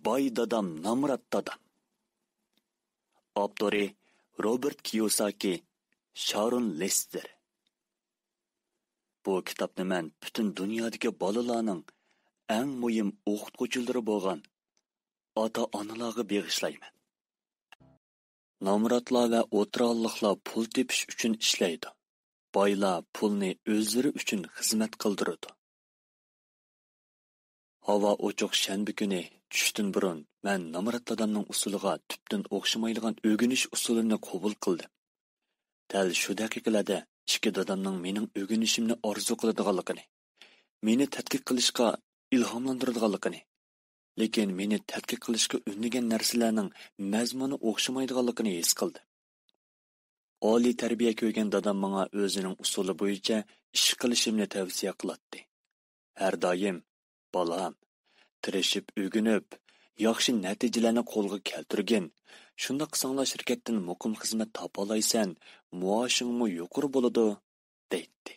Boy dadam Namrat dadam. Avtori Robert Kiyosaki, Sharon Lester. Bu kitobni men butun dunyodagi bolalarning eng muhim o'qituvchilari bo'lgan ota-onalarga bag'ishlayman. Namratlar va o'tiralliqlar pul tepish uchun ishlaydi. Boylar pulni o'zlari uchun xizmat qildiradi. Havo ochiq shanba kuni tushdan burun men Namrat dadamning usuliga tubdan o'xshamaydigan o'rganish usulini qabul qildim. Tal shu daqiqalarda ikki dadamning mening o'rganishimni orzu qiladiganligini, meni tadqiq qilishga ilhomlantiradiganligini, lekin meni tadqiq qilishga undagan narsalarning mazmuni o'xshamaydiganligini his qildim. Oliy tarbiya ko'rgan dadam menga o'zining usuli bo'yicha ish qilishimni tavsiya qiladi. Har doim Balam, tirishib o'rganib, yaxshi natijalarni qo'lga keltirgin. Shunda qilsanglar shirkatdan muqim xizmat topa olaysan, maoshingmi yuqori bo'ladi, deydi.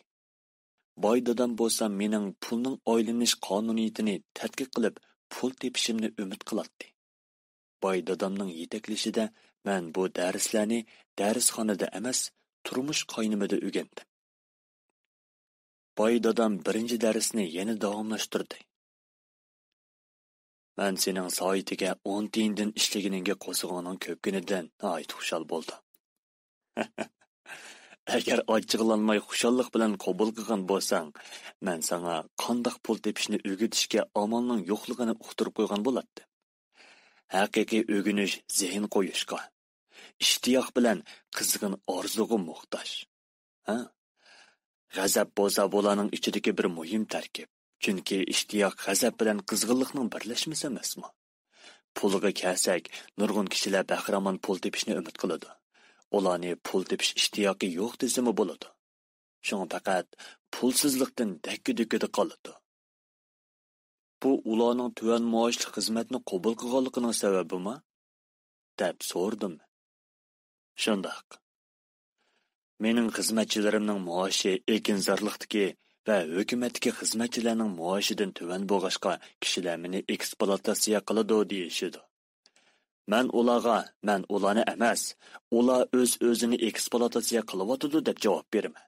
Boy dadam bo'lsa mening pulning oylanish qonuniyatini tadqiq qilib, pul tepishimni umid qiladi. Boy dadamning yetaklashida men bu darslarni darsxonada emas, turmush qaynimida o'rgandim. Boy dadam birinchi darsni yana davomlashtirdi. Men sening soyitiga 10 tiyindan ishlaganingga qo'sig'oning ko'pginidan xushal bo'ldi. Agar ochig'lanmay xushallik bilan qabul qilgan bo'lsang, men sana qandoq pul tepishni o'rgatishga amalning yo'qligini uqtirib qo'ygan bo'lardi. Haqiqiy o'rganish zehn qo'yishga, ishtiyoq bilan qizg'in orzuga muhtoj. G'azab bo'lsa bularning ichidagi bir muhim tarkib. Chunki ishtiyoq g'azab bilan qizg'inlikning birlashmasi emasmi? Pulga kelsak, nurg'un kishilar bahramon pul tepishni umid qiladi. Ularni pul tepish ishtiyoqi yo'q desimi bo'ladi. Shunga faqat pulsizlikdan dakki-dukkida qoladi. Bu ularning tuvan maoshli xizmatni qabul qilganligining sababimi? deb so'rdim. Shundoq. Mening xizmatchilarimning maoshi ekinzorlikdagi va hukumatdagi xizmatchilarning maoshidan tuvan bo'lg'ashqa kishilar meni eksploatatsiya qiladi deyishidi. Men ularni emas, ular o'z-o'zini eksploatatsiya qilyotidi deb javob beraman.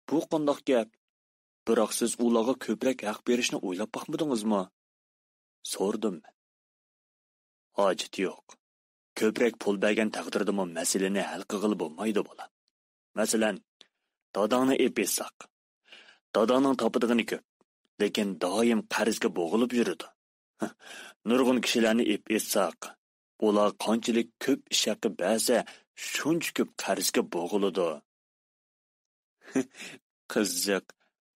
Bu qandoq gap? Biroq siz ularga ko'proq haq berishni o'ylab boqmadingizmi? so'rdim. Hojat yo'q. Ko'proq pul bergan taqdirda masalani hal qilib bo'lmaydi bolam. Masalan, dadangni epesaq. Dadangning topidig'ini ko'p, lekin doim qarzga bo'g'ilib yuradi. Nurg'un kishilarni epesaq, ular qanchalik ko'p ish haqi bersa, shuncha ko'p qarzga bo'g'iladi. Qiziq,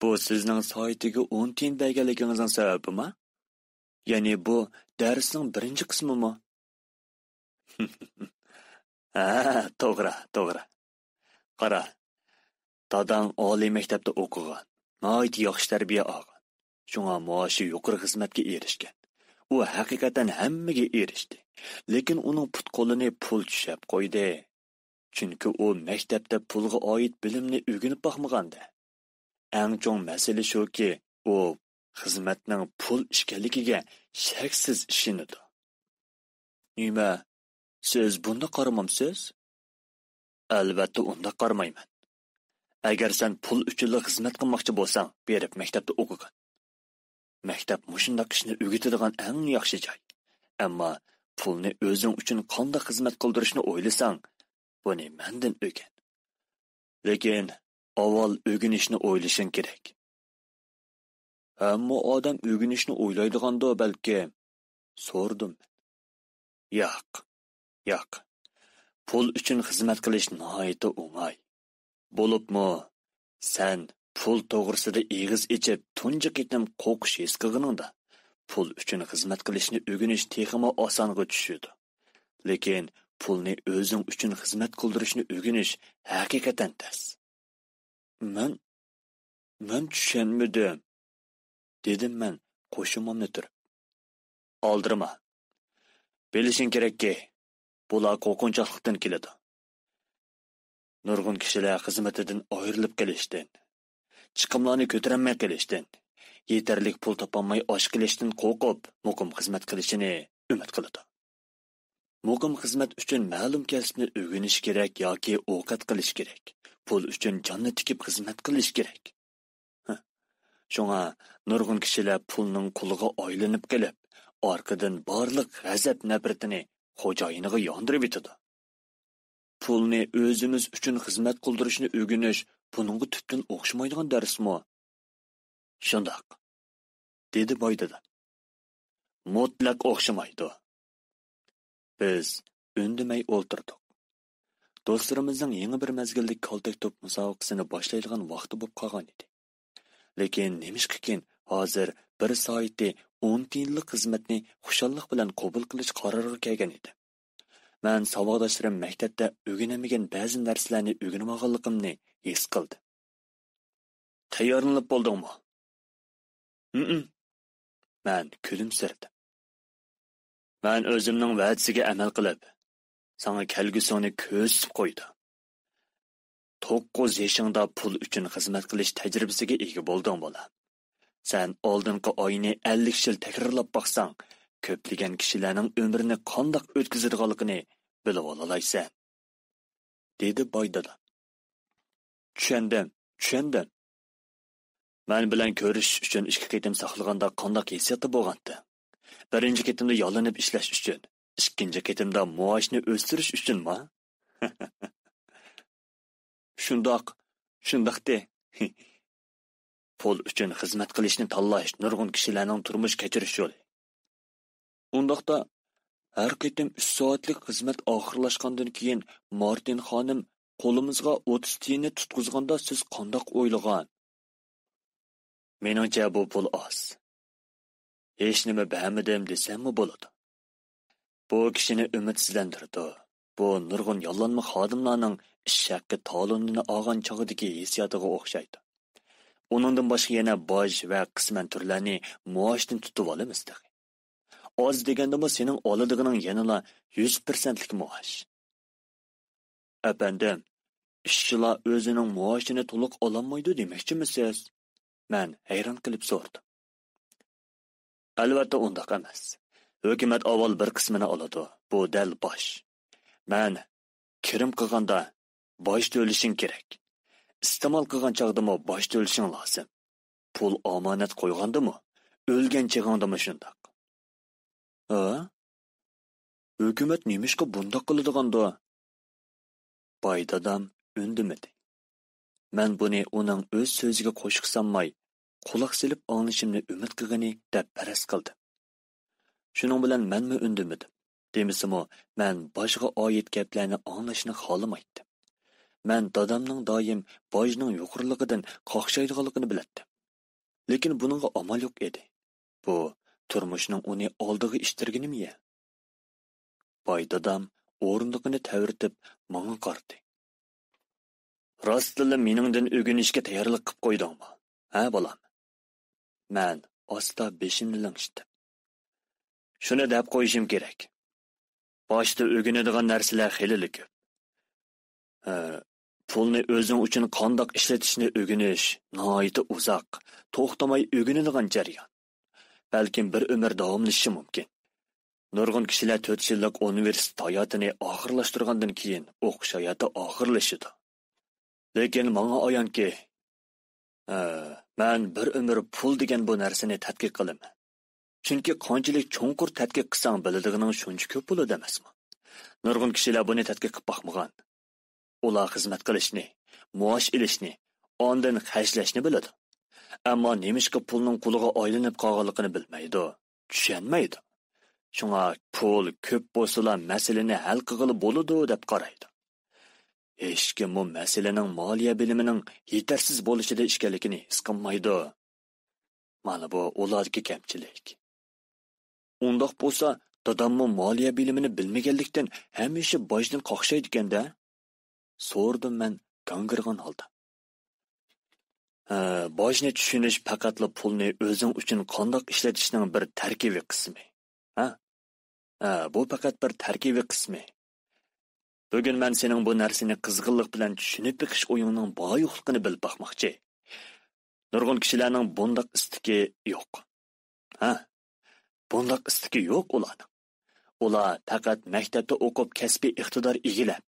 bu sizning soyitiga 10 tiyin berganligingizning sababimi? Ya'ni bu darsning birinchi qismimi? To'g'ri. Qara. Dadang oliy maktabda o'qigan, nihoyat yaxshi tarbiya olgan. Shunga maoshi yuqori xizmatga erishgan. U haqiqatan hammaga erishdi. Lekin uning put-qo'lini pul tushab qo'ydi. Chunki u maktabda pulga oid bilimni o'rganib boqmaganda. Eng chong masala shuki, u xizmatning pul ekanligiga shaksiz ishonadi. Nima? Siz bunda qaramamsiz? Albatta unda qaramayman. Agar sen pul uchun xizmat qilmoqchi bo'lsang, berib maktabda o'qigan. Maktab mushundaq ishni o'rgatadigan eng yaxshi joy. Ammo pulni o'zing uchun qanday xizmat qildirishni o'ylasang, buni mendan o'rgan. Lekin avval o'rganishni o'ylashing kerak. Hamma odam o'rganishni o'ylaydiganda balki, so'rdim. Yo'q. Pul uchun xizmat qilish nihoyat o'ng'ay. Bo'libmi, sen pul to'g'risida eg'iz ichib, tunji qitim qo'qish his qilganingda, pul uchun xizmat qilishni o'rganish texmo osonga tushadi. Lekin pulni o'zing uchun xizmat qildirishni o'rganish haqiqatan tas. Men tushunmadim, dedim men qo'shimimni turib. Oldirma. Bilishing kerakki, bular qo'rqinchoqlikdan keladi. Nurg'un kishilar xizmatidan ayrilib kelishdan, chiqimlarni ko'tarolmay kelishdan, yetarlik pul topolmay osh qilishdan qo'rqib, muqim xizmat qilishini umid qiladi. Muqim xizmat uchun ma'lum kasbni o'rganish kerak yoki ovqat qilish kerak. Pul uchun jonni tikib xizmat qilish kerak. Shunga nurg'un kishilar pulning quliga aylanib kelib, orqadan barliq g'azab nafratini xo'jayiniga yondirib etadi. Pulni o'zimiz uchun xizmat qildirishni o'rganish buningga tubdan o'xshamaydigan darsmi? Shundoq, dedi boydada. Mutlaq o'xshamaydi. Biz undamay o'ltirdik. Do'stlarimizning yangi bir mazgillik kaltak top musobaqasini boshlaydigan vaqti bo'lib qolgan edi. Lekin nemishqikin hozir bir soatda 10 tiyinlik xizmatni xushallik bilan qabul qilish qaroriga kelgan edi. Men savodoshlarim maktabda o'rganamagan ba'zi narsalarni o'rganib olganligimni his qildim. Tayyorlanib bo'ldingmi? Men kulimsirdim. Men o'zimning va'dasiga amal qilib, sana kelgusini ko'zib qo'ydim. 9 yoshingda pul uchun xizmat qilish tajribasiga ega bo'lding bola. Sen oldingi oyni 50 yil takrorlab baqsang, ko'plagan kishilarning umrini qandoq o'tkazadiganligini bilib olaysan, dedi boydada. Tushundim. Men bilan ko'rish uchun 2 qitim saqlaganda qandoq hissiyatda bo'lgandi? Birinchi qitimda yolinib ishlash uchun, ikkinchi qitimda maoshni o'stirish uchunmi? Shundoqdi. Pul uchun xizmat qilishni tanlash nurg'un kishilarning turmush kechirish yo'li. Undaqda har qitim 3 soatlik xizmat oxirlashgandan keyin Martin xonim qo'limizga 30 tiyinni tutqizganda siz qandoq o'ylagan? Meningcha bu pul oz. Hech nima bermadim desammi bo'ladi. Bu kishini umidsizlantirdi. Bu nurg'un yollanma xodimlarning ish haqi talonini olgan chog'idagi hissiyotiga o'xshaydi. Uningdan boshqa yana boj va qisman turlarni maoshdan tutib olamiz. Oz degandimi sening oladiganing yanala 100%lik maosh. Efendim, ishchilar o'zining maoshini to'liq ololmaydi demoqchimisiz? Men hayron qilib so'radim. Albatta undaq emas. Hukumat avval bir qismini oladi. Bu dal bosh. Men kirim qilganda bosh to'lishing kerak. İstemal qilgan chaqdimi bosh to'lishing lozim. Pul omonat qo'ygandimi, o'lgan chig'andimi shundoq. Hukumat nemishqa bundoq qiladigan-da? Boydadam undimidi. Men buni uning o'z so'ziga qo'shiq sanmay, quloq silib anglashimni umid qilgani deb paras qildim. Shuning bilan menmi undimidim. Demisimi, men boshqa oid gaplarni anglashni xolamaydim. Men dadamning doim bojning yuqorligidan qoqshaydiganligini bilardim. Lekin buningga amal yo'q edi. Bu turmushning uni oldiga ishtirganimi-ya? Boy dadam o'rindig'ini tavirtib menga qaradi. Rostla meningdan o'rganishga tayyorlik qilib qo'ydingmi? Ha, bolam. Men osta beshimni langishdim. Shuni deb qo'yishim kerak. Boshda o'rganadigan narsalar xilili ko'p. Pulni o'zing uchun qandoq ishlatishni o'rganish nihoyatda uzoq, to'xtamay o'rganadigan jarayon. Balkim bir umr davomlashishi mumkin. Nurg'un kishilar 4 yillik universitet hayotini oxirlashtirgandan keyin o'qish hayoti oxirlashadi. Lekin menga ayonki, men bir umr pul degan bu narsani tadqiq qilaman. Chunki qanchalik cho'nqur tadqiq qilsang biladiganing shuncha ko'p bo'ladi emasmi? Nurg'un kishilar buni tadqiq qilib baxmagan. Ular xizmat qilishni, maosh ilishni, ondan xarjlashni biladi. Ammo nemishqa pulning quliga aylanib qolganligini bilmaydi, tushunmaydi. Shunga pul ko'p bo'lsa masalani hal qilib bo'ladi deb qaraydi. Hech kim bu masalaning moliya bilimining yetarsiz bo'lishida ishkanligini his qilmaydi. Mana bu ulardagi kamchilik. Undoq bo'lsa, dadamning moliya bilimini bilmaganlikdan hamisha bojdan qoqshaydi ekanda? So'rdim men gangirgan holda. Bojni tushunish faqatla pulni o'zing uchun qandoq ishlatishning bir tarkibiy qismi. Bu faqat bir tarkibiy qismi. Bugun men sening bu narsani qizg'inlik bilan tushunib beqish o'yinining boyuqligini bilib baxmoqchi. nurg'un kishilarning bundoq istiki yo'q. Ha, bundoq istiki yo'q ularning. Ular faqat maktabda o'qib kasbiy iqtidor egilab,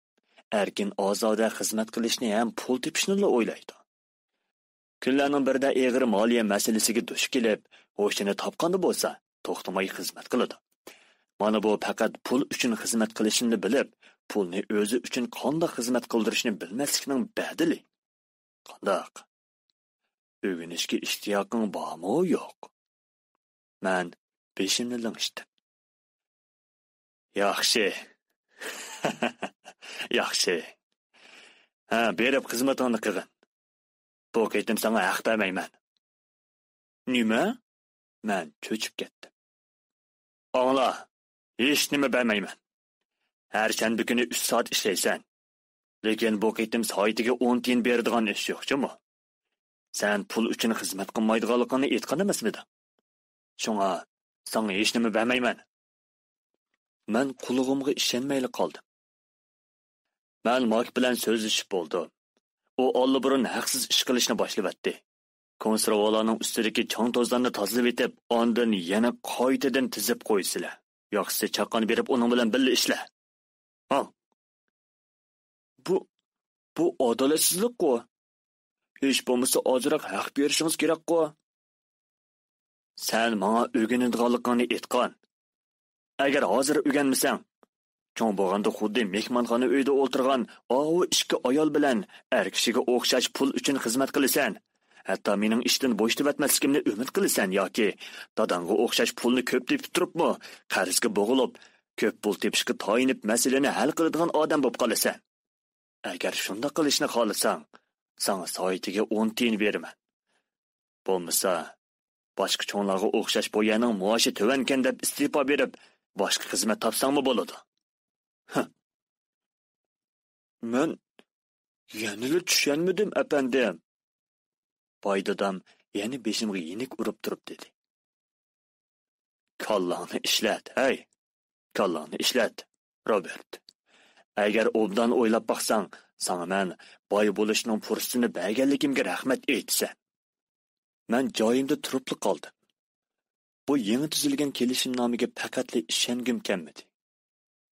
erkin ozoda xizmat qilishni ham pul tepishni o'ylaydi. Kunlarning birida eg'ir moliya masalasiga duch kelib, ho'shini topganda bo'lsa, to'xtamay xizmat qiladi. Mana bu faqat pul uchun xizmat qilishni bilib, pulni o'zi uchun qanday xizmat qildirishni bilmaslikning badili. Qandoq? O'rganishga ishtiyoqing bormi yo'q? Men beshimni lingishdim. Yaxshi. Yaxshi. Ha, berib xizmatini qilgin. Bu ketim sana haq bermayman. Nima? Men cho'chib ketdim. Angla, hech nima bermayman. Har shanba kuni 3 soat ishlaysan. Lekin bu ketim soatiga 10 tiyin beradigan ish yo'qmi? Sen pul uchun xizmat qilmaydiganligini aytgan emasmidi? Shunga, sana hech nima bermayman. Men qulog'imga ishonmayli qoldim. Men Mak bilan so'zlashib bo'ldim. U olliburun haqsiz ish qilishni boshlavatdi. Konservalarning ustidagi chang tozlarni tozalab etib, ondan yana qaytadan tizib qo'ysizlar. Yo'qsa chaqqon berib uning bilan birga ishla. Ha. Bu adolatsizlik-ku. Hech bo'lmasa ozroq haq berishingiz kerak-ku. Sen menga o'rganadiganligingni aytgan. Agar hozir o'rganmasang, cho'ng bo'lganda xuddi mehmonxona uyida o'tirgan ovu ishki ayol bilan er kishiga o'xshash pul uchun xizmat qilasan. Hatto mening ishdan bo'shtibatmasligimni umid qilasan yoki dadangga o'xshash pulni ko'p tepib turibmi, qarzga bo'g'ilib, ko'p pul tepishga tayinib masalani hal qiladigan odam bo'lib qolasan. Agar shunda qilishni xohlasang, sana soatiga 10 tiyin beraman. Bo'lmasa, boshqa cho'nglarga o'xshash bu yaning maoshi to'vankan deb istifa berib, boshqa xizmat topsangmi bo'ladi? Men yanili tushunmadim, apandim. Boydadam yana beshimga yenik urib turib dedi. Kallangni ishlat, hey. Kallangni ishlat, Robert. Agar obdan o'ylab baqsang, sana men boy bo'lishning fursatini berganligimga rahmat aytsan. Men joyimda turib qoldim. Bu yangi tuzilgan kelishimnomaga faqatli ishongim kelmadi.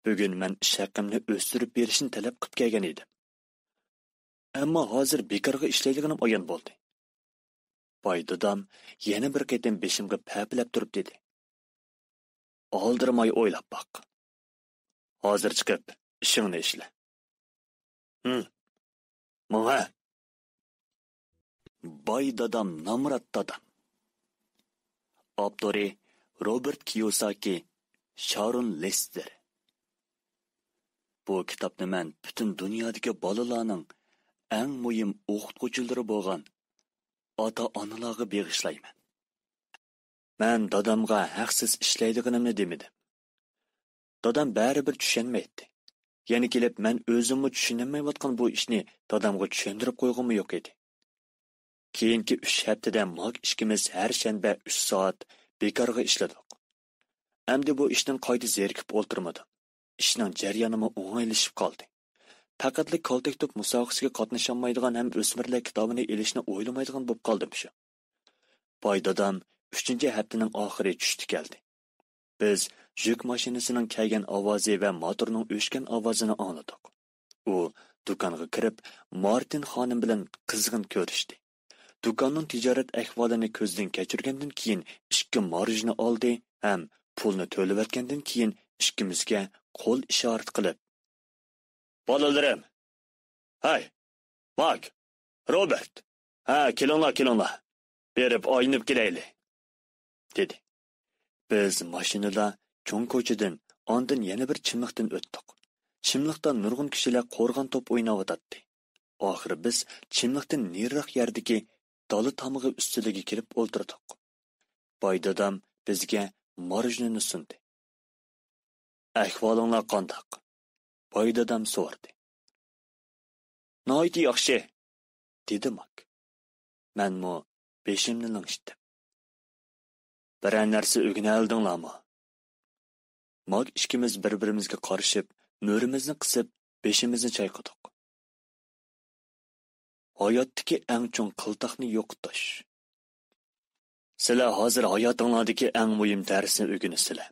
Bugun men ish haqimni o'stirib berishni talab qilib kelgan edim. Ammo hozir bekorga ishlaydiganim ayon bo'ldi. Boydadam yana bir qatim beshimga paplab turib dedi. Oldirmay o'ylab baq. Hozir chiqib ishingni ishla. Menga Boydadam Namrat dadam. Avtori Robert Kiyosaki, Sharon Lester. Bu kitobni men butun dunyodagi bolalarning eng muhim o'qituvchilari bo'lgan ota-onalarga bag'ishlayman. Men dadamga haqsiz ishlaydiganimni demadim. Dadam baribir tushunmaydi. Yana kelib men o'zimni tushunmayotgan bu ishni dadamga tushuntirib qo'yg'im yo'q edi. Keyingi 3 haftada Mak ishimiz har shanba 3 soat bekorga ishladik. Endi bu ishdan qayta zerikib o'ltirmadim. Ishning jarayonimi o'ng'aylashib qoldi. Faqatli koltek top musobaqasiga qatnasholmaydigan ham o'smirlar kitobini elishni o'ylamaydigan bo'lib qoldim shu. Boydadam 3-haftaning oxiri tushdi keldi. Biz yuk mashinasining kelgan ovozi va motorning o'shgan ovozini angladik. U do'konga kirib, Martin xonim bilan qizg'in ko'rishdi. Do'konning tijorat ahvolini ko'zdan kechirgandan keyin 2 marjni oldi ham pulni to'layotgandan keyin ikkimizga qo'l ishorat qilib, "Bolalarim. Hay, Mak, Robert. Ha, kelinglar. Berib oynib kelayli," dedi. Biz mashinada cho'ng ko'chadan, ondan yana bir chimliqdan o'tdik. Chimliqda nurg'un kishilar qo'rg'on top o'ynayotdi. Oxiri biz chimliqdan nariroq yerdagi dala tomig'i ustiga kirib o'ltirdik. Boydadam bizga marjnini sundi. "Ahvolinglar qandoq?" Boydadam so'radi. "Noiti yaxshi," dedi Mak. Menmo beshimni lingishdim. "Biror narsa o'rganaldinglarmi?" Mak ikkimiz bir-birimizga qarashib, mo'rimizni qisib, beshimizni chayqadik. "Hayotdagi eng chong qiltaqni yo'qotish" Sizlar hozir hayotinglardagi eng muhim darsni o'rganisizlar.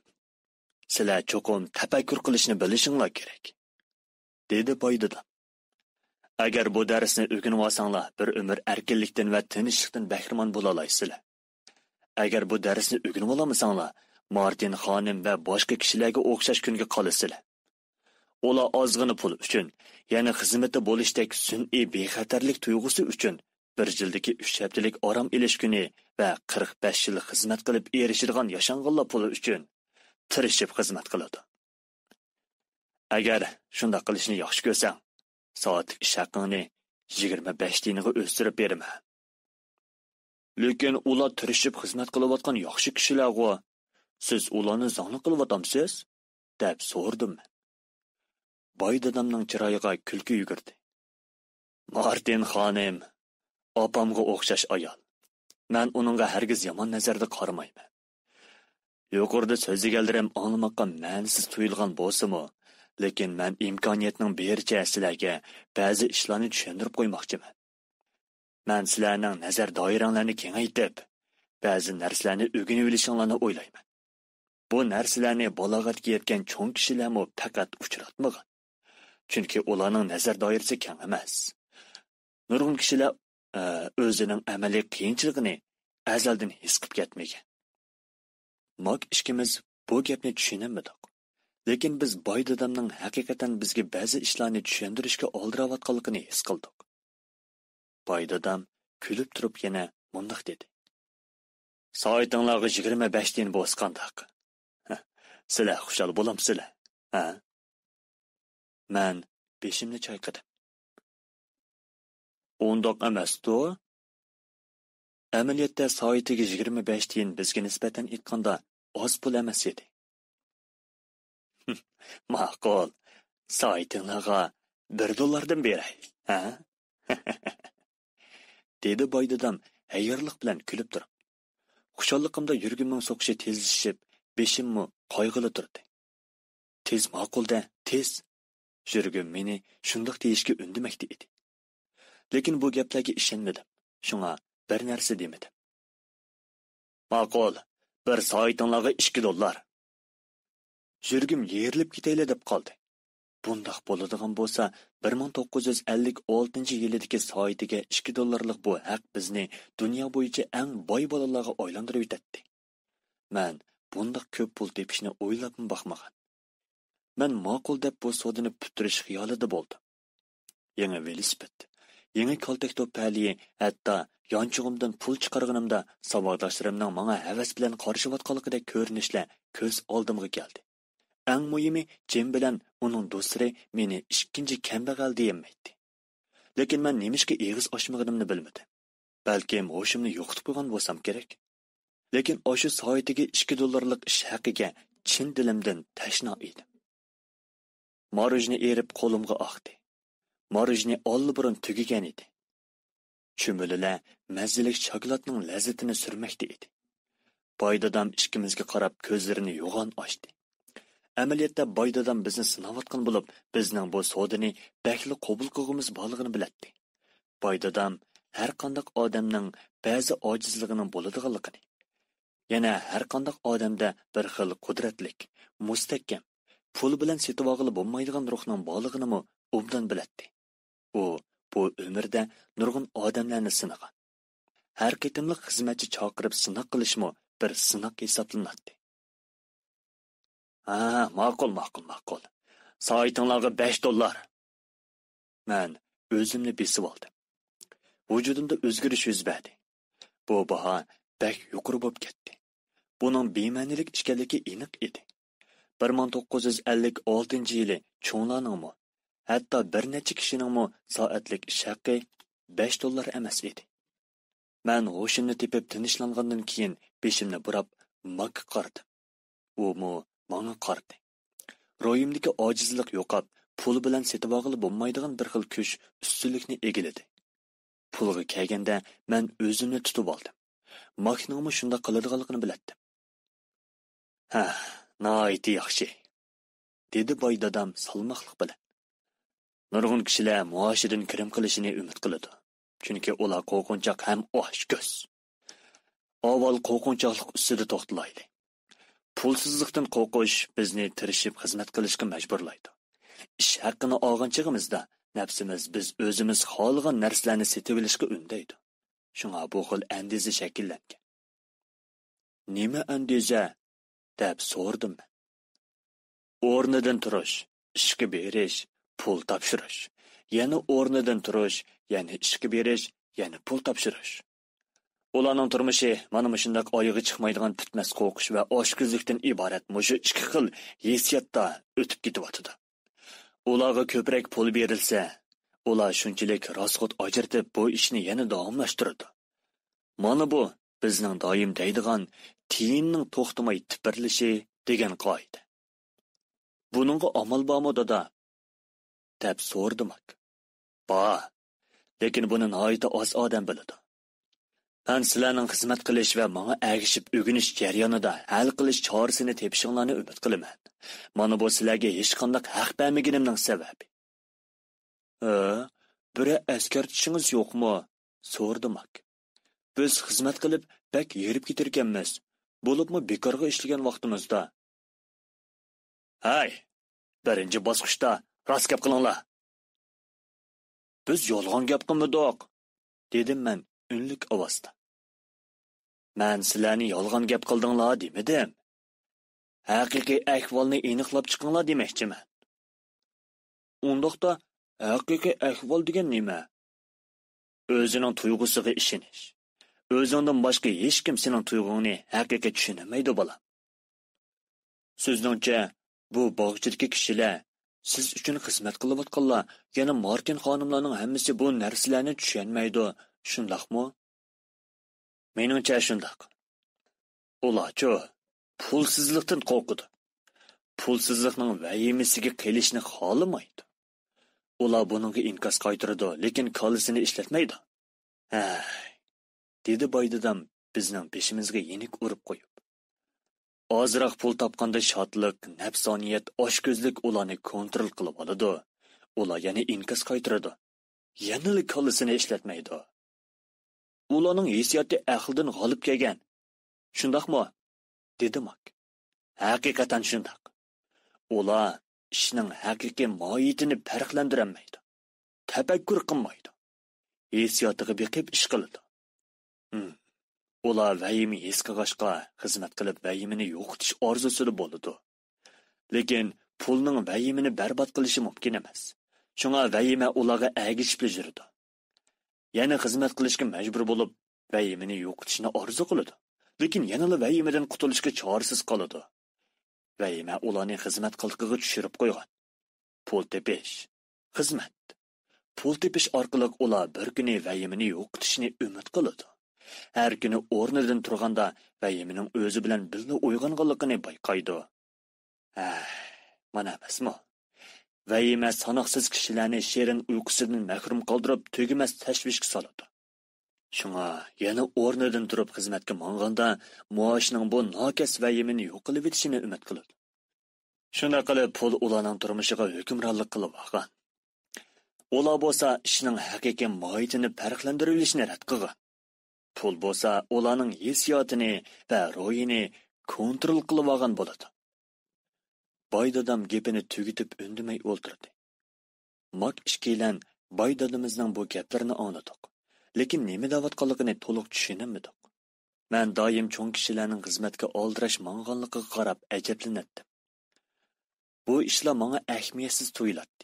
Sizlar cho'qim tafakkur qilishni bilishinglar kerak, dedi boy dadam. Agar bu darsni o'rganib olsanglar, bir umr erkinlikdan va tinchlikdan bahramand bo'la olasizlar. Agar bu darsni o'rganib olmasanglar, Martin xonim va boshqa kishilarga o'xshash kunga qolasizlar. Ular ozg'ina pul uchun, ya'ni xizmatda bo'lishdek sun'iy bexatarlik tuyg'usi uchun 1 yildagi 3 haftalik orom olish kuni va 45 yil xizmat qilib erishadigan yashang'inlar puli uchun tirishib xizmat qiladi. Agar shunday qilishni yaxshi ko'rsang, soatlik ish haqingni 25 tiyinga o'stirib beraman. Lekin ular tirishib xizmat qilayotgan yaxshi kishilarga siz ularni zongli qilyapsiz? deb so'rdim. Boy dadamning chiroyiga kulki yugurdi. Martin xonim, opamga o'xshash ayol. Men uningga hargiz yomon nazarda qaramayman. Yuqorida so'zlaganlarim anglamoqqa ma'nisiz tuyulgan bo'lsa-mu, lekin men imkoniyatning bericha sizlarga ba'zi ishlarni tushuntirib qo'ymoqchiman. Men sizlarning nazar doiranglarni kengaytirib, ba'zi narsalarni o'rganib olishinglarni o'ylayman. Bu narsalarni balog'atga yetgan cho'ng kishilarmi faqat uchratmagan. Chunki ularning nazar doirasi keng emas. Nurg'un kishilar o'zining amaliy qiyinchiligini azaldan his qilib ketmagan. Mak ishkimiz bu gapni tushunamadik. Lekin biz boy dadamning haqiqatan bizga ba'zi ishlarni tushuntirishga oldirayotganligini his qildik. Boy dadam kulib turib yana mundaq dedi. Soatinglarga 25 tiyin bosqandaq. Sizlar xushal bo'lamsizlar, ha? Men beshimni chayqadim. Undoq emas-ku? Amaliyotda soatiga 25 tiyin bizga nisbatan aytganda oz pul emas edi. Ma'qul. Soatinglarga $1 dan beray, ha? dedi boy dadam hayyorlik bilan kulib turib. Xushalliqimda yuragimning so'qishi tezlashib, beshimmi qayg'uli turdi. Tez ma'qulda, tez. Yuragim meni shundoq deyishga undimakdi edi. Lekin bu gaplarga ishonmadim. Shunga bir narsa demadim. Ma'qul, bir soatinglarga $2. Yuragim yerilib ketayli deb qoldi. Bundaq bo'ladigan bo'lsa, 1956-yildagi soatiga $2 bu haq bizni dunyo bo'yicha eng boy bolalarga aylantirib o'tadi. Men bundaq ko'p pul tepishni o'ylab baxmagan. Men ma'qul deb bu sodini putirish xiyolida bo'ldim. Yangi velosiped, yangi kaltak to'pali, hatto yonchug'imdan pul chiqarganimda savodoshlarimning menga havas bilan qarshiyotganligidek ko'rinishlar ko'z oldimga keldi. Eng muhimi, Jim bilan uning do'stlari meni ikkinchi kambag'al deyamaydi. Lekin men nemishga eg'iz ochmaganimni bilmadim. Balkim hoshimni yo'qotib qo'ygan bo'lsam kerak. Lekin o'sha soatiga $2 ish haqiga chin dilimdan tashna edim. Marujni erib qo'limga oqdi. Marujni olliburun tugagan edi. Chumililar mazzilik shokoladning lazzatini surmoqda edi. Boy dadam ikkimizga qarab ko'zlarini yo'g'on ochdi. Amaliyotda boy dadam bizni sinayotgan bo'lib, bizning bu sodini bakli qabul qilg'imiz borligini biladi. Boy dadam har qanday odamning ba'zi ojizligining bo'ladiganligini, yana har qanday odamda bir xil qudratlik, mustahkam, pul bilan setib olg'ili bo'lmaydigan ruhning borligini obdan biladi. U bu umrda nurg'un odamlarni sinagan. Har qitimliq xizmatchi chaqirib sinoq qilishmi bir sinoq hisoblanadi. Ma'qul. Soatinglarga $5. Men o'zimni besib oldim. Vujudimda o'zgarish yuz berdi. Bu baho bak yuqori bo'lib ketdi. Buning bema'nilik ekanligi aniq edi. 1956-yili cho'nglarningmi, hatto bir necha kishiningmi soatlik ish haqi $5 emas edi. Men hoshimni tepib tinchlangandan keyin beshimni burab makka qardim. U menga qardi. Ro'yimdagi ojizlik yo'qab, pul bilan setib olg'ili bo'lmaydigan bir xil kuch ustunlikni egiladi. Pulga kelganda men o'zimni tutib oldim. Makningmi shunda qiladiganligini biladim. Naiti yaxshi, dedi boy dadam salmoqliq bilan. Nurg'un kishilar muoshidan kirim qilishini umid qiladi. Chunki ular qo'rqinchoq ham osh ko'z. avval qo'rqinchliq ustida to'xtalaylik. Pulsizlikdan qo'rqish bizni tirishib xizmat qilishga majburlaydi. Ish haqqini olgan chig'imizda nafsimiz biz o'zimiz xohlagan narsalarni setib olishga undaydi. Shunga bu xil andiza shakllangan. Nima andiza? deb so'rdim men. O'rnidan turish, ishga berish, pul topshirish. Yana o'rnidan turish, yana ishga berish, yana pul topshirish. Ularning turmushi mana shunday oyog'i chiqmaydigan bitmas qo'rqish va oshkuzlikdan iborat mushu ikki xil hissiyotda o'tib ketyapti. Ularga ko'proq pul berilsa, ular shunchalik rasxot ajratib bu ishni yana davomlashtiradi. Mana bu bizning doim deydigan tiyinning to'xtamay tipirlishi degan qoida. Buningga amal bormi dada? deb so'rdim. Ba, lekin buni nihoyatda oz odam biladi. Men sizlarning xizmat qilish va menga ergishib o'rganish jarayonida hal qilish chorasini tepishinglarni umid qilaman. Mana bu sizlarga hech qanday haq bermaganimning sababi. Bir askartishingiz yo'qmi? so'rdim. Biz xizmat qilib bak yerib ketirganmiz. Bo'libmi bekorga ishlagan vaqtimizda. Hay, birinchi bosqichda rost gap qilinglar. Biz yolg'on gap qilmadik, dedim men unlik ovozda. Men sizlarni yolg'on gap qildinglar demadim. Haqiqiy ahvolni aniqlab chiqinglar demoqchiman. Undaqda haqiqiy ahvol degan nima? O'zining tuyg'usiga ishonish. O'zingdan boshqa hech kim sening tuyg'ungni haqiqiy tushunmaydi bolam. Sizningcha bu bog'chidagi kishilar siz uchun xizmat qilayotganlar, yana Martin xonimlarning hammasi bu narsalarni tushunmaydi, shundaqmi? Meningcha shundaq. Ularchi pulsizlikdan qo'rqadi. Pulsizlikning vahimasiga qilishni xohlamaydi. Ular buningga inkos qaytaradi, lekin qolisini ishlatmaydi. Dedi boydadam bizning peshimizga yenik urib qo'yib. Ozroq pul topganda shodlik, nafsoniyat, oshko'zlik ularni kontrol qilib oladi. Ular yana inkos qaytaradi. Yana qolisini ishlatmaydi. Ularning hissiyoti aqldan g'olib kelgan. Shundaqmi? dedi Mak. Haqiqatan shundaq. Ular ishning haqiqiy mohiyatini farqlantirmaydi. Tafakkur qilmaydi. Hissiyotiga beqib ish qiladi. Ular vahimi his qilg'ashqa xizmat qilib vahimini yo'qotish orzusida bo'ladi. Lekin pulning vahimini barbod qilishi mumkin emas. Shunga vahima ularga ergishib yuradi. Yana xizmat qilishga majbur bo'lib, vahimini yo'qotishni orzu qiladi. Lekin yana vahimadan qutulishga chorasiz qoladi. Vahima ularni xizmat qilqiga tushirib qo'ygan. Pul tepish, xizmat. Pul tepish orqali ular bir kuni vahimini yo'qotishni umid qiladi. Har kuni o'rnidan turganda vahimining o'zi bilan birga uyg'onganligini bayqaydi. Mana emasmi? Vahima sanoqsiz kishilarni shirin uyqusidan mahrum qoldirib, tugamas tashvishga soladi. Shunga yana o'rnidan turib xizmatga manganda muoshning bu nokas vahimini yo'q qilib etishini umid qiladi. Shunda qilib pul ularning turmushiga hukmronlik qilib olgan. Ular bo'lsa ishning haqiqiy mohiyatini farqlantirishni rad qilgan. Pul bo'lsa ularning hissiyotini va ruhini kontrol qilib olgan bo'ladi. Boy dadam gapini tugitib undamay o'ltirdi. Mak ishkilan boy dadamizning bu gaplarini angladik. Lekin nima deyotganligini to'liq tushunmadik. Men doim cho'ng kishilarning xizmatga oldirash mang'anligiga qarab ajablanatdim. Bu ishlar menga ahamiyatsiz tuyuladi.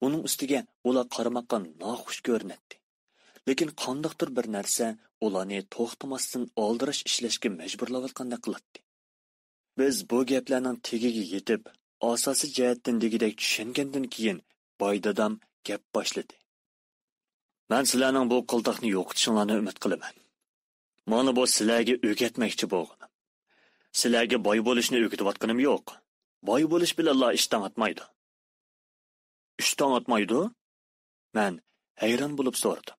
Uning ustiga ular qaramoqqa noxush ko'rinadi. Lekin qandoqdir bir narsa ularni to'xtamasdan oldirash ishlashga majburlayotgandek qiladi. Biz bu gaplarning tegiga yetib, asosiy jihatdan degidek tushungandan keyin boy dadam gap boshladi. Men sizlarning bu qildiqni yo'qotishinglarni umid qilaman. Mana bu sizlarga o'rgatmoqchi bo'lganim. Sizlarga boy bo'lishni o'rgatayotganim yo'q. Boy bo'lish bilan Alloh ishdan o'tmaydi. Ishdan o'tmaydi? Men hayron bo'lib so'radim.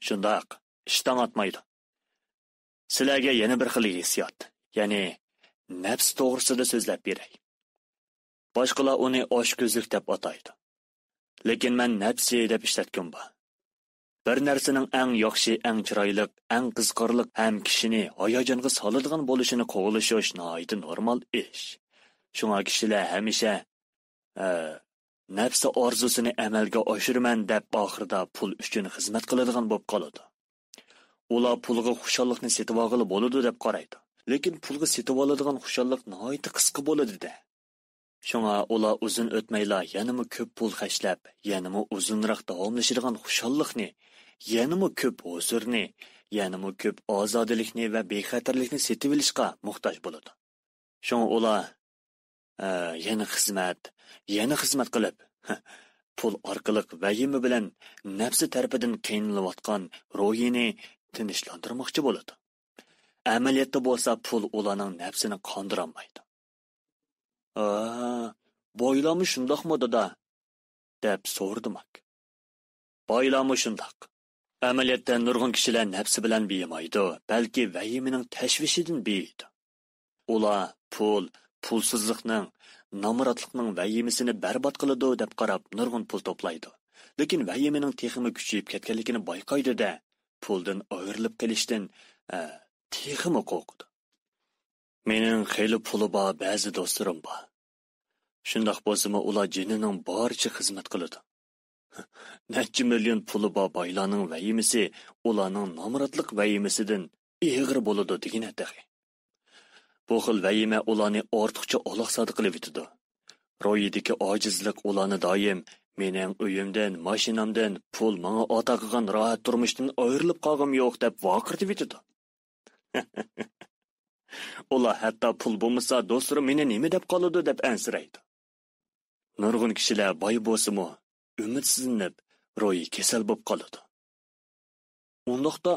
Shundaq, ishdan o'tmaydi. Sizlarga yana bir xil hissiyot, ya'ni nafs to'g'risida so'zlab beray. Boshqalar uni oshko'zlik deb ataydi. Lekin men nafsi deb ishlatgan bu. Bir narsaning eng yaxshi, eng chiroyli, eng qiziqarli ham kishini hayajonga soladigan bo'lishini qo'g'lashish nihoyatda normal ish. Shunga kishilar hamisha nafsi orzusini amalga oshiraman deb oxirida pul uchun xizmat qiladigan bo'lib qoladi. Ular pulga xushallikni setib olg'ili bo'ladi deb qaraydi. Lekin pulga setib oladigan xushallik nihoyatda qisqa bo'ladi-da. Shunga ular uzun o'tmayla yanama ko'p pul xashlab, yanama uzunroq davomlashadigan xushallikni, yanama ko'p huzurni, yanama ko'p ozodlikni va bexatarlikni setib olishga muhtoj bo'ladi. Shunga ular yana xizmat qilib, pul orqali vahima bilan nafsi tarafidan qiynalayotgan ruhini tinchlantirmoqchi bo'ladi. Amaliyotda bo'lsa pul ularning nafsini qondira olmaydi. Boylami shundoqmi dada? deb so'rdim. Boylami shundoq. Amaliyotda nurg'un kishilar nafsi bilan beyimaydi, balki vahimaning tashvishidan beyidi. Ular pulsizlikning, nomratlikning vahimasini barbod qiladi deb qarab nurg'un pul to'playdi. Lekin vahimaning texmi kuchayib ketganligini bayqaydi-da, puldan ayrilib qolishdan texmi qo'rqadi. Mening xeyli puli bor ba'zi do'stlarim bor. Shundoq bo'lsa-mu ular jinining boricha xizmat qiladi. Necha million puli bor boylarning vahimasi ularning nomratlik vahimasidan ig'ir bo'ladi degan edi. Bu xil vahima ularni ortiqcha aloqsad qilib yetadi. Ro'yidagi ojizlik ularni doim mening uyimdan, mashinamdan, pul menga ota qilgan rohat turmushdan ayrilib qolgim yo'q deb vaqirtib yetadi. Ular hatto pul bo'lmasa do'stlarim meni nima deb qoladi deb ansiraydi. Nurg'un kishilar boy bo'lsa-mu, umidsizlanib, ro'yi kasal bo'lib qoladi. Undaqda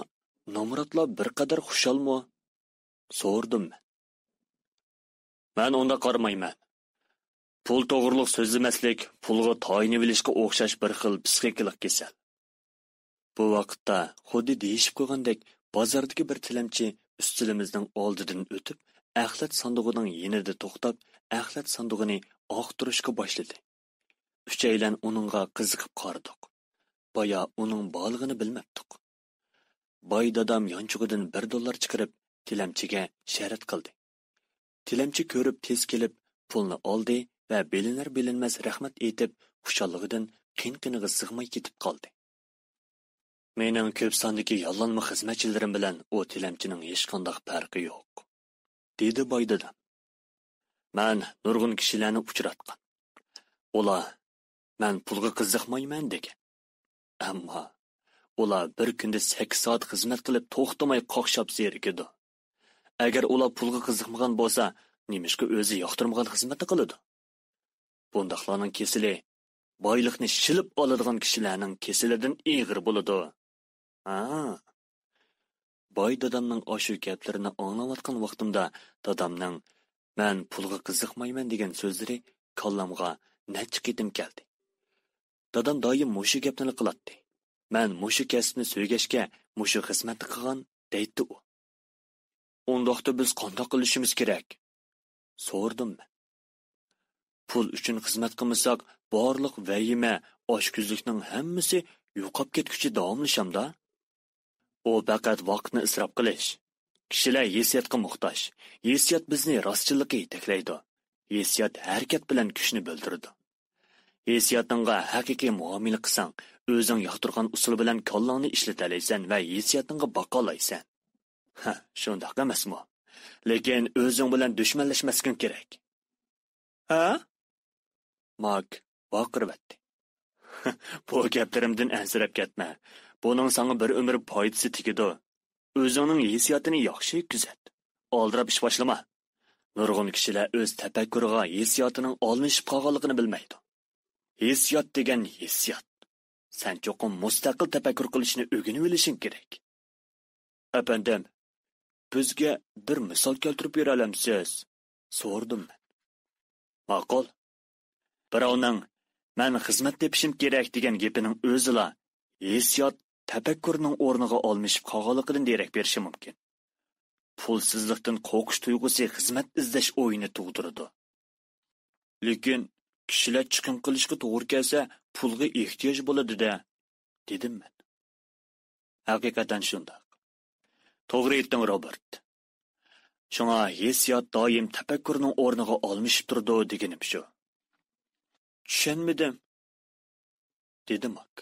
nomratlar bir qadar xushalmi? So'rdim men. Men unda qaramayman. Pul to'g'riliq so'zlamaslik, pulga tayinib olishga o'xshash bir xil psixikalik kasal. Bu vaqtda xuddi deyishib qo'ygandek, bozordagi bir tilamchi ustilimizning oldidan o'tib, axlat sandig'ining yonida to'xtab, axlat sandig'ini oqtirishga boshladi. Uchaylan uningga qiziqib qaradik. Boya uning borlig'ini bilmabdik. Boy dadam yonchug'idan $1 chiqarib, tilamchiga shart qildi. Tilamchi ko'rib tez kelib, pulni oldi va bilinar-bilinmas rahmat aytib, xushalligidan qin-qiniga sig'may ketib qoldi. Mening ko'p sondagi yollanma xizmatchilarim bilan u tilamchining hech qanday farqi yo'q, dedi boy dadam. Men nurg'un kishilarni uchratgan. Ular men pulga qiziqmayman degan. Ammo ular bir kunda 8 soat xizmat qilib to'xtamay qoqshab zerikidi. Agar ular pulga qiziqmagan bo'lsa, nimishga o'zi yoqtirmagan xizmatni qiladi. Bundaqlarning kesili boylikni shilib oladigan kishilarning kesilidan ig'ir bo'ladi. Boy dadamning oshu gaplarini anglayotgan vaqtimda dadamning men pulga qiziqmayman degan so'zlari kallamga necha qitim keldi. Dadam doim mushu gapni qiladi. Men mushu kasbni so'ygashga mushu xizmatni qilgan deydi u. Undaqda biz qanday qilishimiz kerak? So'rdim men. Pul uchun xizmat qilmasak, borliq vahima, oshkuzlikning hammasi yo'qolib ketguchi davomlashamda. U faqat vaqtni isrof qilish. Kishilar hissiyotga muhtoj. Hissiyot bizni rostchilikka yetaklaydi. Hissiyot harakat bilan kuchni bildiradi. Hissiyotingga haqiqiy muomala qilsang, o'zing yoqtirgan usul bilan kollangni ishlatalaysan va hissiyotingga boqolaysan. Shundoq emasmi? Lekin o'zing bilan dushmanlashmaskin kerak. Mak vaqirvatdi. Bu gaplarimdan ansirab ketma. Buning sana bir umr foydasi tegadi. O'zingning hissiyotini yaxshi kuzat. Oldirab ish boshlama. Nurg'un kishilar o'z tafakkuriga hissiyotining olmishib qolganligini bilmaydi. Hissiyot degan hissiyot. Sen cho'qim mustaqil tafakkur qilishni o'rganib olishing kerak. Apandim, bizga bir misol keltirib bera olamsiz? So'rdim men. Ma'qul. Birovning men xizmat tepishim kerak degan gapining o'zila hissiyot tafakkurning o'rniga olmishib qolganligidan derak berishi mumkin. Pulsizlikdan qo'rqish tuyg'usi xizmat izlash o'yini tug'diradi. Lekin kishilar chiqim qilishga to'g'ri kelsa, pulga ehtiyoj bo'ladi-da, dedim men. Haqiqatan shundoq. To'g'ri aytding, Robert. Shunga hissiyot doim tafakkurning o'rniga olmishib turdi deganim shu. Tushunmadim, dedi Mak.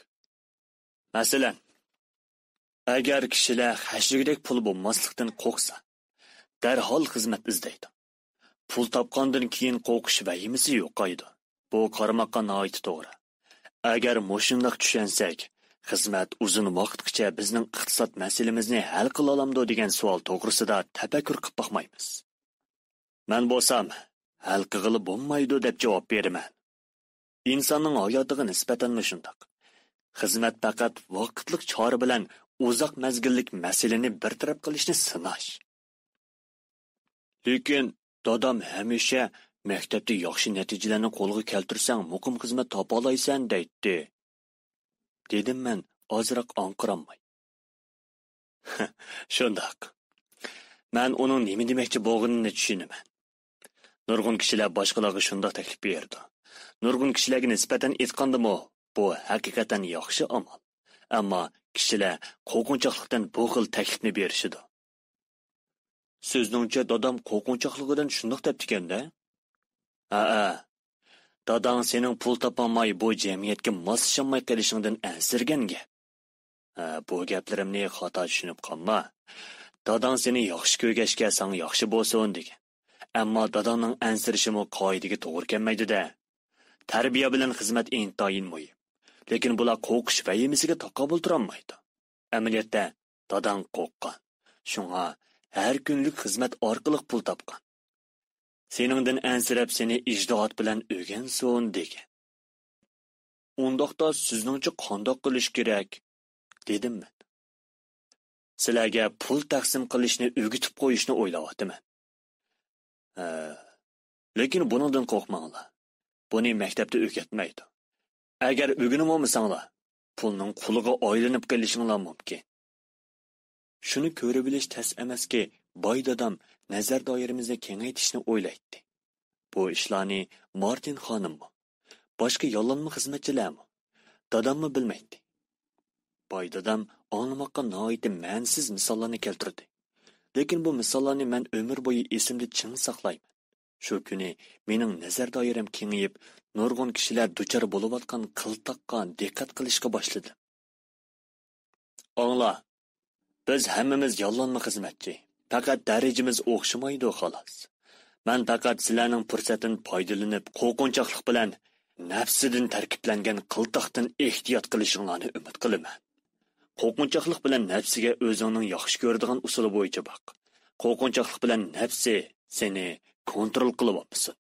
Masalan, agar kishilar hashligidek pul bo'lmaslikdan qo'rqsa, darhol xizmat izlaydi. Pul topgandan keyin qo'rqish vahimasi yo'qaydi. Bu qarmoqqa noit to'g'ri. Agar mo'shundoq tushunsak, xizmat uzun vaqtgacha bizning iqtisod masalamizni hal qila olamdi degan savol to'g'risida tafakkur qilib boqmaymiz. Men bo'lsam, hal qilib bo'lmaydi deb javob beraman. İnsanның hayotiga nisbatan shundoq. Xizmat faqat vaqtlik chora bilan uzoq mezgillik masalani bartaraf qilishni sinash. Lekin dadam hamisha maktabda yaxshi natijalarni qo'lga keltirsang, muqim xizmat topa olaysan deydi. Dedim men ozroq anqiramay. Shundoq. Men uning nima demoqchi bo'lganini tushunaman. Nurg'un kishilar boshqalarga shundoq taklif berdi. Nurg'un kishilarga nisbatan aytgandimi, bu haqiqatan yaxshi amal. Ammo kishilar qo'rqinchoqlikdan bu xil taklifni berishidi. Sizningcha dadam qo'rqinchoqligidan shundoq debdi-kanda? Ha. Dadang sening pul topolmay bu jamiyatga moslashamay qolishingdan ansirgan gap. Bu gaplarimni xato tushunib qolma. Dadang seni yaxshi ko'rgashga sen yaxshi bo'lsin degan. Ammo dadangning ansirishimi qoidaga to'g'ri kelmaydi-da. Tarbiya bilan xizmat intoyin muhim. Lekin bular qo'rqish vahimasiga taqobil turolmaydi. Amaliyotda dadang qo'rqqan. Shunga har kunlik xizmat orqali pul topgan. Seningdan ansirab seni ijdoat bilan o'rgansin degan. Undaqda sizningcha qandoq qilish kerak? Dedim men. Sizlarga pul taqsim qilishni o'rgatib qo'yishni o'ylayapman. Lekin bundan qo'rqmanglar. Buni maktabda o'rgatmaydi. Agar o'rganib olmasanglar, pulning quliga aylanib qolishinglar mumkin. Shuni ko'rib bilish tas emaski, boy dadam nazar doiramizni kengaytirishni o'ylaydi. Bu ishlarni Martin xonimmi, boshqa yollanma xizmatchilarmi, dadammi bilmaydi. Boy dadam anlamoqqa noiti ma'nisiz misollarni keltirdi. Lekin bu misollarni men umr bo'yi esimda chin saqlayman. Shu kuni mening nazar doiram kengayib, nurg'un kishilar duchor bo'layotgan qiltaqqa diqqat qilishga boshladi. Angla, biz hammamiz yollanma xizmatchi. Faqat darajamiz o'xshamaydi xolos. Men faqat sizlarning fursatdan foydalanib, qo'rqinchoqlik bilan nafsidan tarkiblangan qiltaqdan ehtiyot qilishinglarni umid qilaman. Qo'rqinchoqlik bilan nafsiga o'zingning yaxshi ko'radigan usuli bo'yicha baq. Qo'rqinchoqlik bilan nafsi seni kontrol qilib olsin.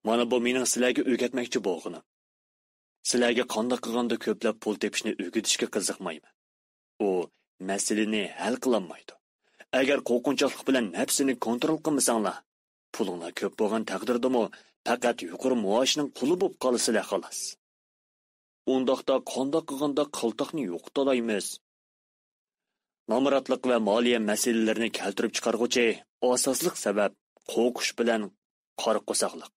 Mana bu mening sizlarga o'rgatmoqchi bo'lganim. Sizlarga qanday qilganda ko'plab pul tepishni o'rgatishga qiziqmayman. U masalani hal qilolmaydi. Agar qo'rqinchoqlik bilan nafsini kontrol qilmasanglar, pulinglar ko'p bo'lgan taqdirdami faqat yuqori maoshning quli bo'lib qolasizlar xolos. Undaqda qanday qilganda qiltoqni yo'qotalaymiz. Nomuratlik va moliya masalalarini keltirib chiqarg'uchi asosliq sabab qo'rqish bilan qo'rqoqlik.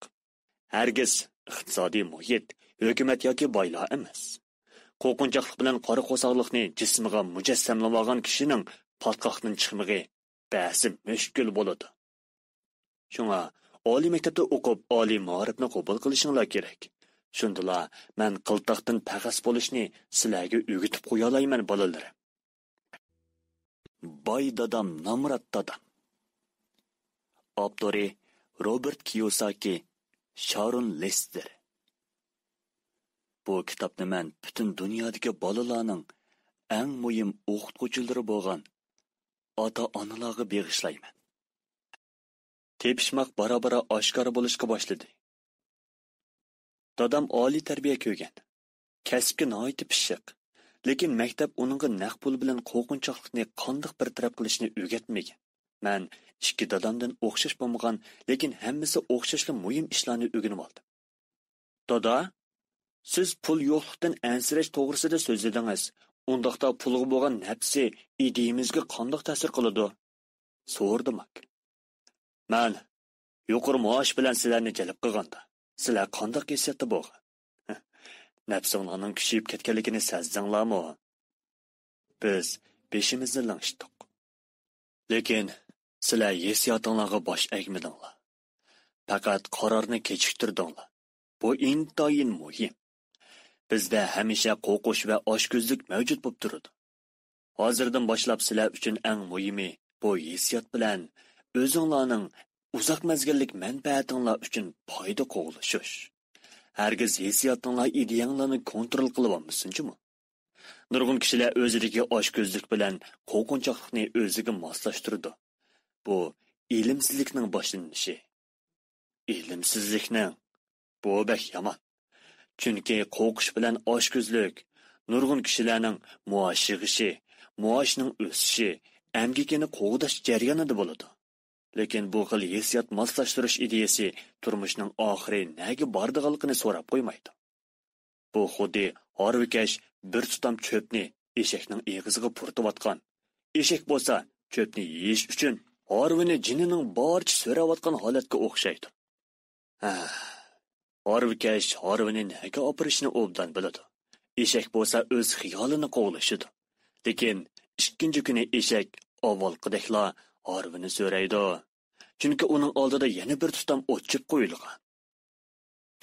Hargiz iqtisodiy muhit, hukumat yoki boylar emas. Qo'rqinchoqlik bilan qo'rqoqlikni jismiga mujassamlamagan kishining patqoqdan chiqmigi ba'zi mushkul bo'ladi. Shunga oliy maktabda o'qib, oliy ma'rifni qabul qilishinglar kerak. Shundala men qiltoqdan pag'as bo'lishni sizlarga o'rgatib qo'ya olayman bolalarim. Boy dadam Namrat dadam. Avtori Robert Kiyosaki, Sharon Lester. Bu kitobni men butun dunyodagi bolalarning eng muhim o'qituvchilari bo'lgan ota-onalarga bag'ishlayman. Tepishmoq bora-bora oshkora bo'lishga boshladi. Dadam oliy tarbiya ko'rgan. Kasbga nihoyat pishiq. Lekin maktab uningga naq pul bilan qo'rqinchoqlikni qanday bir taraf qilishni o'rgatmagan. Men ikki dadamdan o'xshash bo'lmagan, lekin hammasi o'xshashli muhim ishlarni o'rganib oldim. Dada, siz pul yo'qlikdan ansirash to'g'risida so'zladingiz. Undaqda pulga bo'lgan nafsi ideyimizga qanday ta'sir qiladi? So'rdim. Men yuqori maosh bilan sizlarni jalb qilganda, sizlar qanday hissiyatda bo'lgan? Nafsinglarning kuchayib ketganligini sezdinglarmi? Biz beshimizni langishdik. Lekin sizlar hisiyotinglarga bosh egmidinglar. Faqat qarorni kechiktirdinglar. Bu intayin muhim. Bizda hamisha qo'rqish va oshko'zlik mavjud bo'lib turadi. Hozirdan boshlab sizlar uchun eng muhimi bu hissiyot bilan o'zinglarning uzoq mezgillik manfaatinglar uchun foyda qo'g'lishish. Hargiz hissiyotinglar ideyanglarni kontrol qilib olmasinchimi? Nurg'un kishilar o'zidagi oshko'zlik bilan qo'rqinchoqlikni o'ziga moslashtirdi. Bu ilmsizlikning boshlanishi. Ilmsizlikning bu bek yomon. Chunki qo'rqish bilan oshko'zlik nurg'un kishilarning maosh yig'ishi, maoshning o'sishi, amgikini qo'g'dash jarayonida bo'ladi. Lekin bu xil hissiyot moslashtirish ideyasi turmushning oxiri nega bordiganligini so'rab qo'ymaydi. Bu xuddi harvikash bir tutam cho'pni eshakning eg'iziga purtib-atgan. Eshak bo'lsa, cho'pni yeyish uchun harvini jinining barcha so'rayotgan holatga o'xshaydi. Harvikash harvini nega opirishni obdan biladi. Eshak bo'lsa o'z xiyolini qo'g'lashidi. Lekin ikkinchi kuni eshak avvalgidekla harvini so'raydi. Chunki uning oldida yana bir tutam o'tchib qo'yilgan.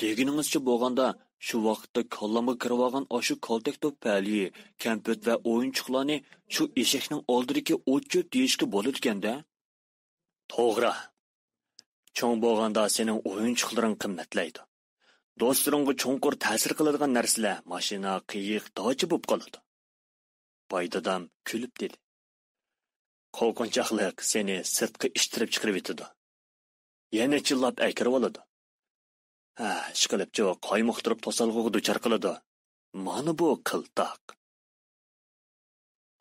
Deginingizcha bo'lganda shu vaqtda kallamga kirib olgan oshu kaltak to'p pali, kamput va o'yinchoqlarni shu eshakning oldidagi o'tchib deyishga bo'ladi-kanda. To'g'ri. Cho'ng bo'lganda sening o'yinchoqlaring qimmatlaydi. Do'stlaringga cho'nqur ta'sir qiladigan narsalar mashina, qiyiq, dochi bo'lib qoladi. Boydadam kulib dedi. Qo'rqinchoqlik seni sirtqa ishtirib chiqarib etadi. Yana chillab aykirib oladi. Ishqilibchi qaymoqtirib to'salg'iga duchor qiladi. Mana bu qiltoq.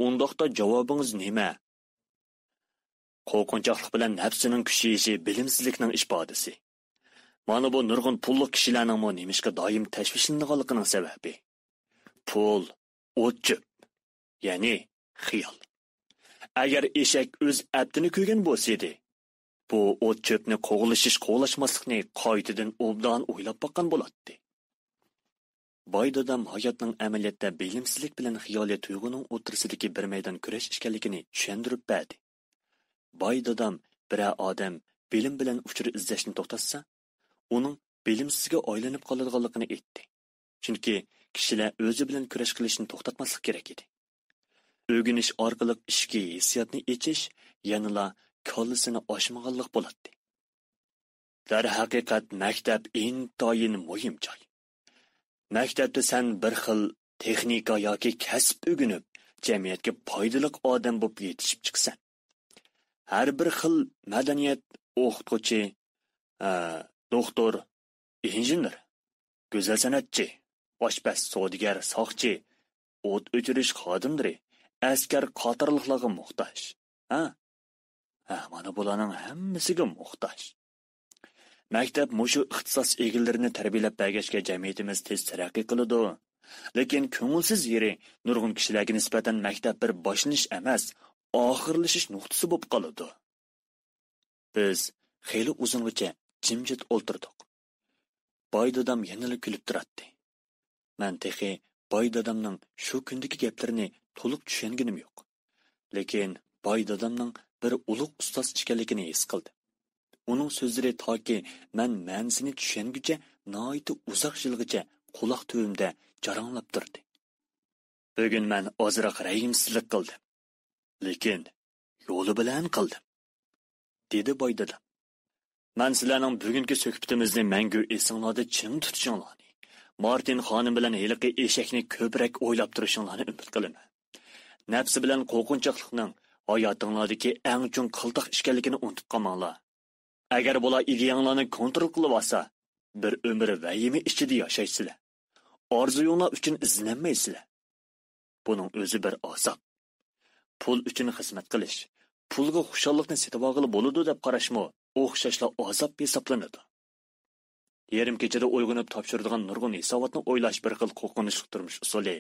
Undaqda javobingiz nima? Qo'rqinchoqlik bilan nafsining kuchayishi bilimsizlikning ifodasi. Mana bu nurg'un pulli kishilarning nimishga doim tashvishlanganligining sababi. Pul, o'tchib, ya'ni xiyol. Agar eshak o'z abdini ko'rgan bo'lsa-edi, bu o'tchibni qo'g'lashmaslikni qoidadan obdan o'ylab boqqan bo'ladi. Boy dadam hayotning amaliyotda bilimsizlik bilan xiyoliy tuyg'uning o'tirsidagi bir maydon kurash ekanligini tushuntirib berdi. Boy dadam bir odam bilim bilan uchur izlashni to'xtatsa, uning bilimsizga aylanib qoladiganligini aytdi. Chunki kishilar o'zi bilan kurash qilishni to'xtatmaslik kerak edi. O'rganish orqali ishki hissiyotni echish yanala kollisini oshmaganlik bo'ladi. Dar haqiqat maktab intayin muhim joy. Maktabda sen bir xil texnika yoki kasb o'rganib, jamiyatga foydali odam bo'lib yetishib chiqsan. Har bir xil madaniyat o'qituvchi, doktor, injener, go'zal san'atchi, oshpaz, savdogar, soqchi, o't o'chirish xodimlari, askar qatorliqlarga muhtoj. Mana bularning hammasiga muhtoj. Maktab mushu ixtisos egillarini tarbiyalab bergachga jamiyatimiz tez taraqqiy qiladi. Lekin ko'ngilsiz yeri nurg'un kishilarga nisbatan maktab bir boshlanish emas, oxirlashish nuqtasi bo'lib qoladi. Biz xeyli uzungacha jimjit o'ltirdik. Boy dadam yana kulib turardi. Men texi boy dadamning shu kundagi gaplarini to'liq tushunganim yo'q. Lekin boy dadamning bir ulug' ustoz ekanligini his qildim. Uning so'zlari toki men ma'nosini tushunguncha noyiti uzoq yilgacha quloq tuvimda jaranglab turdi. Bugun men ozroq rayimsizlik qildim. Lekin yo'li bilan qildim, dedi boy dadam. Men sizlarning bugungi suhbatimizni mangu esinglarda ching tutishinglarni, Martin xonim bilan heliqi eshakni ko'proq o'ylab turishinglarni umid qilaman. Nafsi bilan qo'rqinchoqlikning hayotinglardagi eng chong qiltiq ekanligini unutib qolmanglar. Agar bular ideyanglarni kontrol qilib olsa, bir umr vahima ichida yashaysizlar. Orzuyinglar uchun izlanmaysizlar. Buning o'zi bir azob. Pul uchun xizmat qilish, pulga xushallikni setib olg'ili bo'ladi deb qarashmi, o'xshashla azob hisoblanadi. Yarim kechada uyg'onib topshiradigan nurg'un hisobotni o'ylash bir xil qo'rqinchli turmush usuli.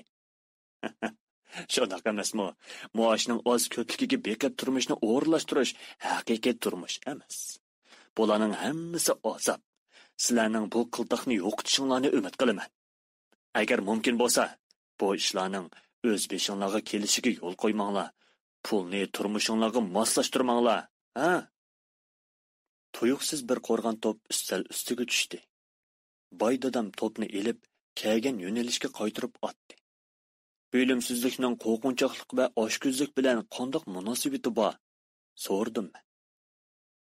Shunday emasmi? Maoshning oz ko'pligiga bekab turmushni o'g'irlashtirish haqiqiy turmush emas. Bularning hammasi azob. Sizlarning bu qiltoqni yo'qotishinglarni umid qilaman. Agar mumkin bo'lsa, bu ishlarning o'z beshinglarga kelishiga yo'l qo'ymanglar. pulni turmushinglarga moslashtirmanglar, ha? Tuyuqsiz bir qo'rg'on to'p ustal ustiga tushdi. Boy dadam to'pni elib, kelgan yo'nalishga qaytirib otdi. Bilimsizlikning qo'rqinchoqlik va oshko'zlik bilan qandoq munosabati bor? So'rdim men.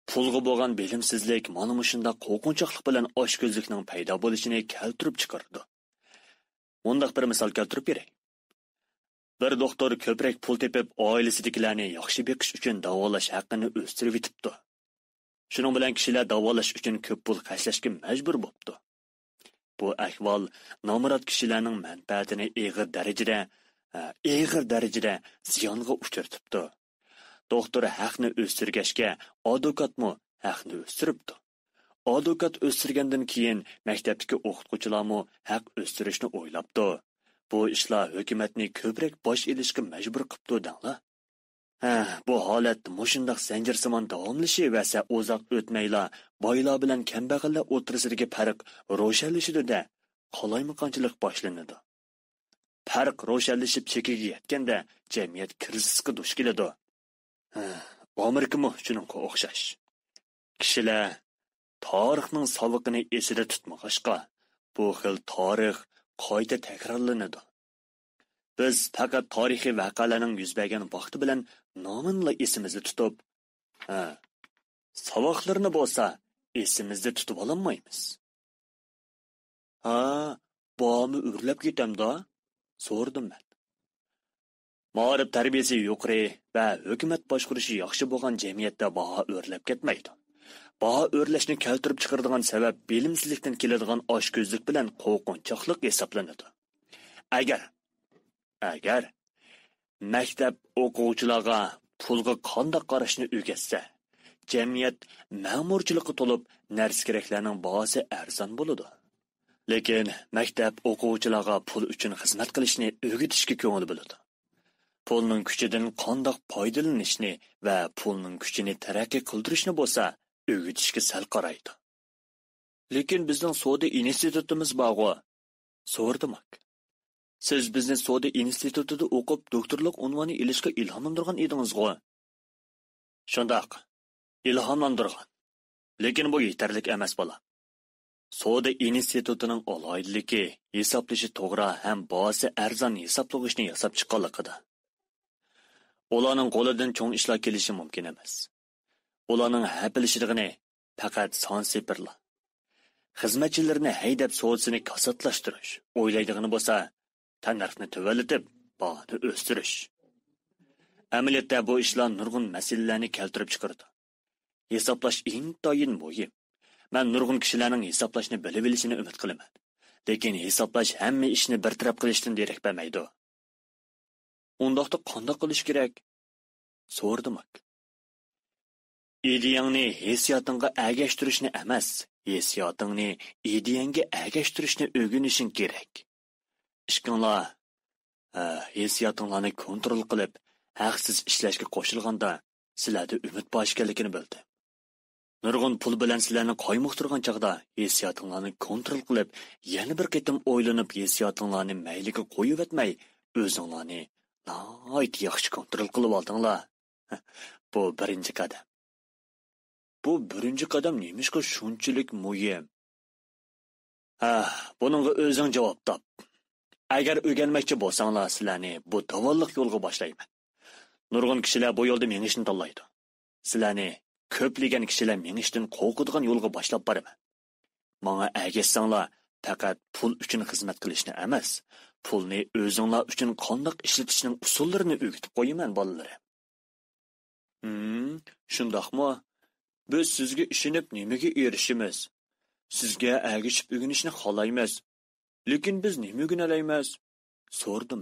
Pulga bo'lgan bilimsizlik mana shunda qo'rqinchoqlik bilan oshko'zlikning paydo bo'lishini keltirib chiqardi. Mundaq bir misol keltirib beray. Bir doktor ko'proq pul tepib, oilasidagilarni yaxshi beqish uchun davolash haqqini o'stirib yetibdi. Shuning bilan kishilar davolash uchun ko'p pul xarjlashga majbur bo'libdi. Bu ahvol nomurod kishilarning manfaatini og'ir darajada ziyonga uchratibdi. Doktor haqni o'stirgashga, advokatmi haqni o'stiribdi. Advokat o'stirgandan keyin maktabdagi o'qituvchilarmi haq o'stirishni o'ylabdi. Bu ishlar hukumatni ko'proq bosh elishga majbur qilibdi danglar. Bu holat mushundaq zanjirsimon davomlashi va uzoq o'tmayla boylar bilan kambag'allar o'rtasidagi farq ro'shanlashadi-da, qalaymaqonchilik boshlanadi. Farq ro'shanlashib chekiga yetganda jamiyat krizisga duch keladi. Amerikami shuningga o'xshash. Kishilar tarixning saviqini esida tutmag'ashqa, bu xil tarix qayta takrorlanadi. Biz faqat tarixiy voqealarning yuz bergan vaqti bilan nominla esimizda tutib, savoqlarni bo'lsa esimizda tutib olmaymiz. Bomi o'rlab ketamda? So'rdim men. Ma'rif tarbiyasi yuqori va hukumat boshqarishi yaxshi bo'lgan jamiyatda baho o'rlab ketmaydi. Baho o'rlashni keltirib chiqaradigan sabab bilimsizlikdan keladigan oshko'zlik bilan qo'rqinchoqlik hisoblanadi. Agar maktab o'quvchilarga pulga qanday qarashni o'rgatsa, jamiyat ma'murchilikqa to'lib narsa keraklarning bahosi arzon bo'ladi. Lekin maktab o'quvchilarga pul uchun xizmat qilishni o'rgatishga ko'ngil bo'ladi. Pulning kuchidan qanday foydalanishni va pulning kuchini taraqqiy qildirishni bo'lsa, o'rgatishga sal qaraydi. Lekin bizning savdo institutimiz bor-ku, so'rdim. Siz bizni savdo institutida o'qib, doktorlik unvoni ilishga ilhomlantirgan edingiz-ku. Shundaq, ilhomlantirgan. Lekin bu yetarli emas bola. Savdo institutining aloyidligi hisoblashi to'g'ri ham bahosi arzon hisoblag'ishni yasab chiqqanligida. Ularning qo'lidan cho'ng ishlar kelishi mumkin emas. Ularning hapilishligini faqat son sepirlar. Xizmatchilarni haydab so'zini kasatlashtirish, o'ylaydigani bo'lsa, tanarxni tuvalatib, bahoni o'stirish. Amaliyotda bu ishlar nurg'un masalalarni keltirib chiqardi. Hisoblash intoyin muhim. Men nurg'un kishilarning hisoblashni bilib olishini umid qilaman. Lekin hisoblash hamma ishni bir taraf qilishdan derak bermaydi. Undaqda qanday qilish kerak? So'rdim. Ideyangni hissiyotingga agashtirishni emas, hissiyotingni ideyangga agashtirishni o'rganishing kerak. Ishqinglar, hissiyotinglarni kontrol qilib, haqsiz ishlashga qo'shilganda, sizlarda umid bor ekanligini bildim. Nurg'un pul bilan sizlarni qoymoqtirgan chaqda hissiyotinglarni kontrol qilib, yana bir qitim o'ylanib hissiyotinglarni mayliga qo'yib etmay, o'zinglarni nihoyat yaxshi kontrol qilib oldinglar. Bu birinchi qadam. Bu birinchi qadam nemishqa shunchalik muhim? Buningga o'zing javob top. Agar o'rganmoqchi bo'lsanglar, sizlarni bu davolliq yo'lga boshlayman. Nurg'un kishilar bu yo'lda menishni tanlaydi. Sizlarni ko'plagan kishilar menishdan qo'rqadigan yo'lga boshlab boraman. Menga agashsanglar, faqat pul uchun xizmat qilishni emas, pulni o'zinglar uchun qanday ishlatishning usullarini o'rgatib qo'yaman bolalarim. Shundaqmi? Biz sizga ishonib nimaga erishimiz? Sizga agishib o'rganishni xohlaymiz. Lekin biz nima o'rganalaymiz? So'rdim.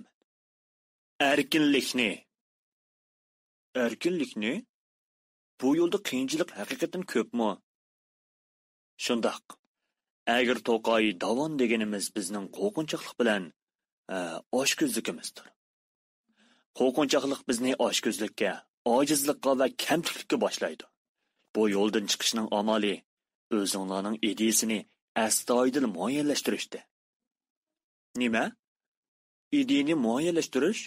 Erkinlikni. Erkinlikni? Bu yo'lda qiyinchilik haqiqatan ko'pmi? Shundaq. Agar to'qoy davon deganimiz bizning qo'rqinchoqlik bilan oshko'zligimizdir. Qo'rqinchoqlik bizni oshko'zlikka, ojizlikka va kamchilikka boshlaydi. Bu yo'ldan chiqishning amali o'zinglarning ideyasini astoydil muayyanlashtirishdir. Nima? Ideyani muayyanlashtirish?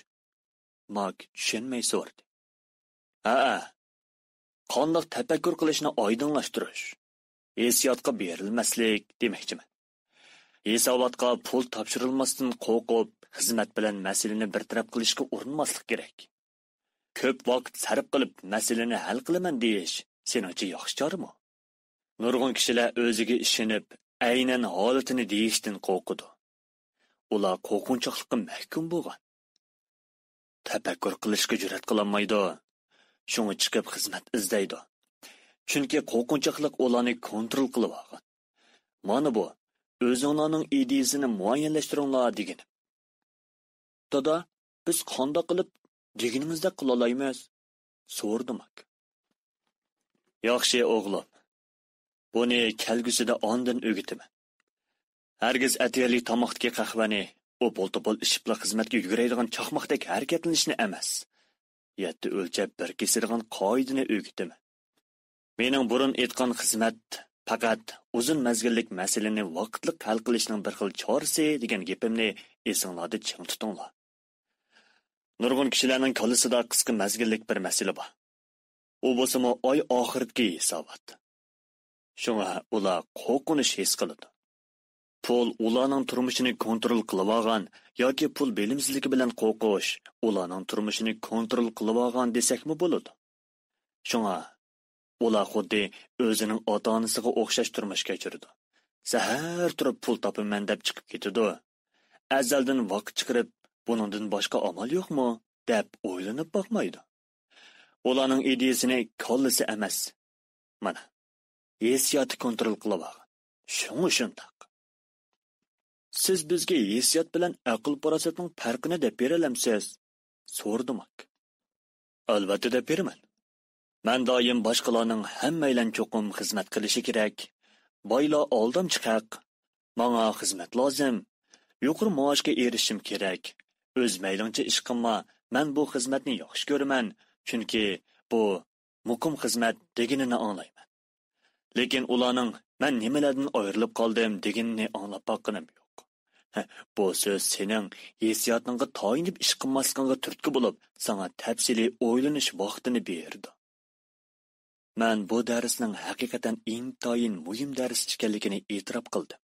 Mak tushunmay so'rdi. Ha, qandoq tafakkur qilishni oydinlashtirish, hissiyotga berilmaslik demoqchiman. Hisobotga pul topshirilmasdan qo'rqib, xizmat bilan masalani bartaraf qilishga urinmaslik kerak. Ko'p vaqt sarf qilib, masalani hal qilaman deyish seningcha yaxshi chorami? Nurg'un kishilar o'ziga ishonib, aynan holatini deyishdan qo'rqidi. Ular qo'rqinchoqlikqa mahkum bo'lgan. Tafakkur qilishga jur'at qilolmaydi. Shunga chiqib xizmat izlaydi. Chunki qo'rqinchoqlik ularni kontrol qilib olgan. Mana bu o'zinglarning ideyasini muayyanlashtiringlar degani. Dada, biz qanday qilib deganingizda qila olamiz? So'rdim. Yaxshi o'g'lim. Buni kelgusida ondan o'gitaman. Hargiz atiyali tomoqdagi qahvani u bo'lta-bo'l ishibla xizmatga yuguradigan chaqmoqdek harakatlanishni emas. Yetti o'lchab bir kesirgan qoidani o'gitaman. Mening burun aytgan xizmat faqat uzun mazgillik masalani vaqtli hal qilishning bir xil chorasi degan gapimni esinglarda ching tutinglar. Nurg'un kishilarning qo'lisida qisqa mazgillik bir masala bor. U bo'lsa-mu oy oxiridagi hisobot. Shunga ular qo'rqinish his qiladi. Pul ularning turmushini kontrol qilib olgan yoki pul bilimsizligi bilan qo'rqish ularning turmushini kontrol qilib olgan desakmi bo'ladi. Shunga ular xuddi o'zining ota-onasiga o'xshash turmush kechirdi. Sahar turib pul topaman deb chiqib ketadi. Azaldan vaqt chiqarib, buningdan boshqa amal yo'qmi deb o'ylanib boqmaydi. Ularning ideyasini kollisi emas. Mana, hissiyotni kontrol qilib olgan. Shundoq. Siz bizga hissiyot bilan aql farosatning farqini deb beralamsiz? So'rdim. Albatta deb beraman. Men doim boshqalarning hammaylan cho'qim xizmat qilishi kerak. Boylar oldam chiqaq. Menga xizmat lozim. Yuqori maoshga erishim kerak. O'z maylingcha ish qilma. Men bu xizmatni yaxshi ko'raman, chunki bu muqim xizmat deganini anglayman. Lekin ularning men nimalardan ayrilib qoldim deganini anglab boqqanim yo'q. Bu so'z sening hissiyotingga tayinib ish qilmasligingga turtki bo'lib, sana tafsiliy o'ylanish vaqtini berdi. Men bu darsning haqiqatan intayin muhim dars ekanligini e'tirof qildim.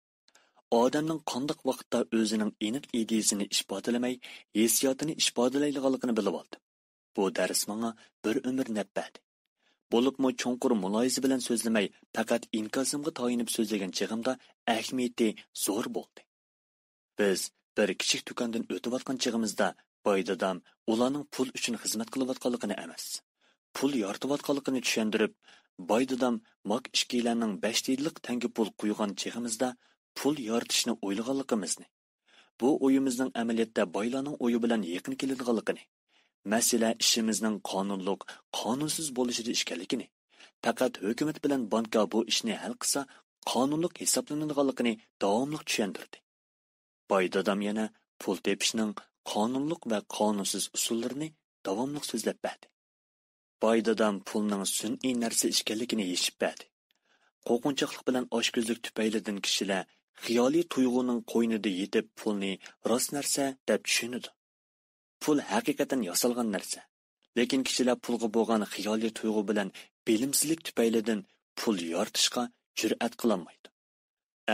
Odamning qanday vaqtda o'zining aniq ideyasini isbotlamay, hissiyotini isbotlaydiganligini bilib oldim. Bu dars menga bir umr nafbadi. Bo'libmi cho'nqur muloyiza bilan so'zlamay, faqat inkosimga tayinib so'zlagan chig'imda ahamiyati zo'r bo'ldi. Biz bir kichik do'kondan o'tayotgan chig'imizda boy dadam ularning pul uchun xizmat qilayotganligini emas, pul yoritayotganligini tushundirib, boy dadam mak ishkilarning 5 yillik tanga pul qo'ygan chig'imizda pul yoritishni o'ylaganligimizni, bu o'yimizning amaliyotda boylarning o'yi bilan yaqin keladiganligini, masala ishimizning qonunliq, qonunsiz bo'lishida ekanligini, faqat hukumat bilan banka bu ishni hal qilsa qonunliq hisoblanadiganligini davomli tushundirdi. Boy dadam yana pul tepishning qonunliq va qonunsiz usullarini davomli so'zlab berdi. Boy dadam pulning sun'iy narsa ekanligini yechib berdi. Qo'rqinchoqlik bilan oshko'zlik tufaylidan kishilar xiyoliy tuyg'uning qo'ynida yetib pulni rost narsa deb tushunadi. Pul haqiqatan yasalgan narsa. Lekin kishilar pulga bo'lgan xiyoliy tuyg'u bilan bilimsizlik tufaylidan pul yoritishga jur'at qilolmaydi.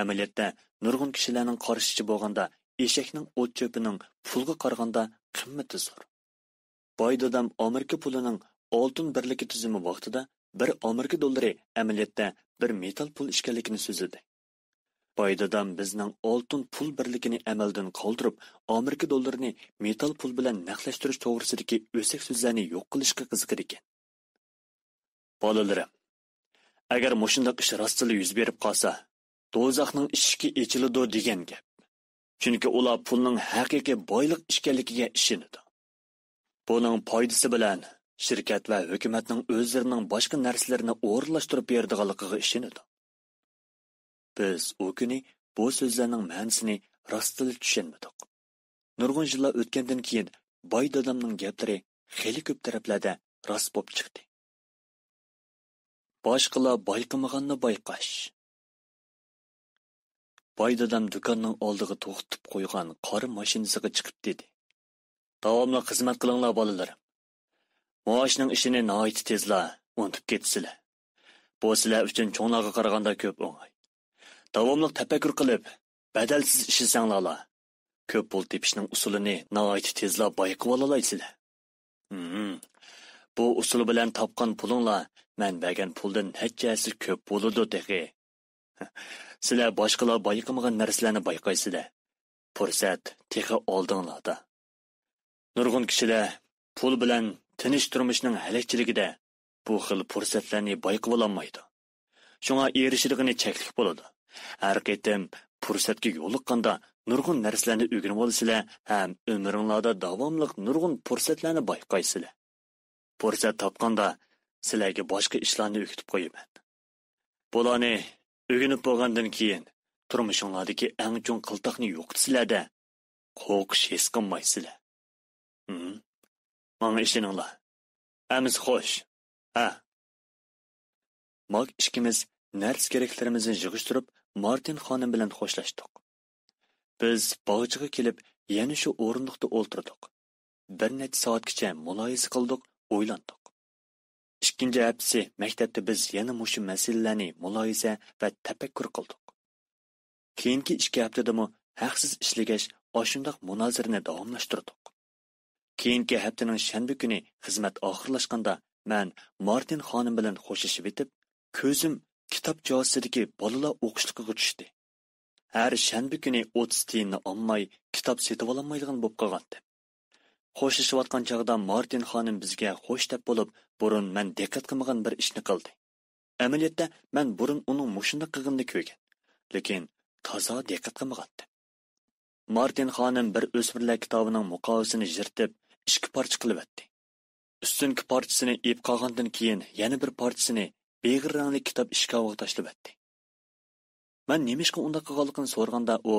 Amaliyotda nurg'un kishilarning qarashicha bo'lganda eshakning o't cho'pining pulga qaraganda qimmati zo'r. Boy dadam Amerika pulining oltin birligi tuzumi vaqtida 1 Amerika dollari amaliyotda bir metal pul ekanligini so'zladi. Boy dadam bizning oltin pul birligini amaldan qoldirib, Amerika dollarini metal pul bilan naqlashtirish to'g'risidagi o'sak so'zlarni yo'q qilishga qiziqar ekan. Bolalarim, agar mushundaq ish rostli yuz berib qolsa, do'zaxning eshigi ochiladi degan gap. Chunki ular pulning haqiqiy boylik ekanligiga ishonadi. Buning foydasi bilan shirkat va hukumatning o'zlarining boshqa narsalarini o'rinlashtirib beradiganligiga ishonadi. Biz u kuni bu so'zlarning ma'nosini rostli tushunmadik. Nurg'un yillar o'tgandan keyin boy dadamning gaplari xeyli ko'p taraflarda rost bo'lib chiqdi. Boshqalar bayqamaganni bayqash. Boy dadam do'konning oldiga to'xtatib qo'ygan qora mashinasiga chiqib dedi. Davomli xizmat qilinglar bolalarim. Muashning ishini nihoyat tezla unutib ketsizlar. Bu sizlar uchun cho'nglarga qaraganda ko'p o'ng'ay. Davomli tafakkur qilib, badalsiz ishlasanglar, ko'p pul tepishning usulini nihoyat tezla bayqab ololaysizlar. Bu usul bilan topgan pulinglar men bergan puldan hechchasi ko'p bo'ladi degi. Sizlar boshqalar bayqamagan narsalarni bayqaysizlar. Fursat texi oldinglarda. Nurg'un kishilar pul bilan tinch turmushning halakchiligida bu xil fursatlarni bayqab ololmaydi. Shunga erishishligini cheklik bo'ladi. Har qitim fursatga yo'liqqanda nurg'un narsalarni o'rganib olsizlar, ham umringlarda davomli nurg'un fursatlarni bayqaysizlar. Fursat topganda sizlarga boshqa ishlarni o'rgatib qo'yaman. Bularni o'rganib bo'lgandan keyin turmushinglardagi eng chong qiltaqni yo'qitsizlarda qo'rqish his qilmaysizlar. Mana ishinglar. Amiz xo'sh. Mak ikkimiz nars keraklarimizni yig'ishtirib Martin xonim bilan xo'shlashdik. Biz bog'chaga kelib, yana shu o'rindiqda o'ltirdik. Bir necha soatgacha muloyiza qildik, o'ylandik. Ikkinchi haftasi maktabda biz yana mushu masalalarni muloyiza va tafakkur qildik. Keyingi 2 haftada haqsiz ishlagash oshundoq munozirani davomlashtirdik. Keyingi haftaning shanba kuni xizmat oxirlashganda men Martin xonim bilan xo'shashib etib, ko'zim kitob joyisidagi bolalar o'qishligiga tushdi. Har shanba kuni 30 tiyinni olmay kitob setib ololmaydigan bo'lib qolgandi. Xo'shashayotgan chog'da Martin xonim bizga xo'sh deb bo'lib, burun men diqqat qilmagan bir ishni qildi. Amaliyotda men burun uning mushunda qilganini ko'rgan, lekin toza diqqat qilmagandi. Martin xonim bir o'smirlar kitobining muqovasini yirtib, 2 parcha qilib etdi. Ustunki parchasini ep qolgandan keyin yana bir parchasini beg'ir rangli kitob ishkoviga tashlab etdi. Men nemishqa unda qilganligini so'raganda u: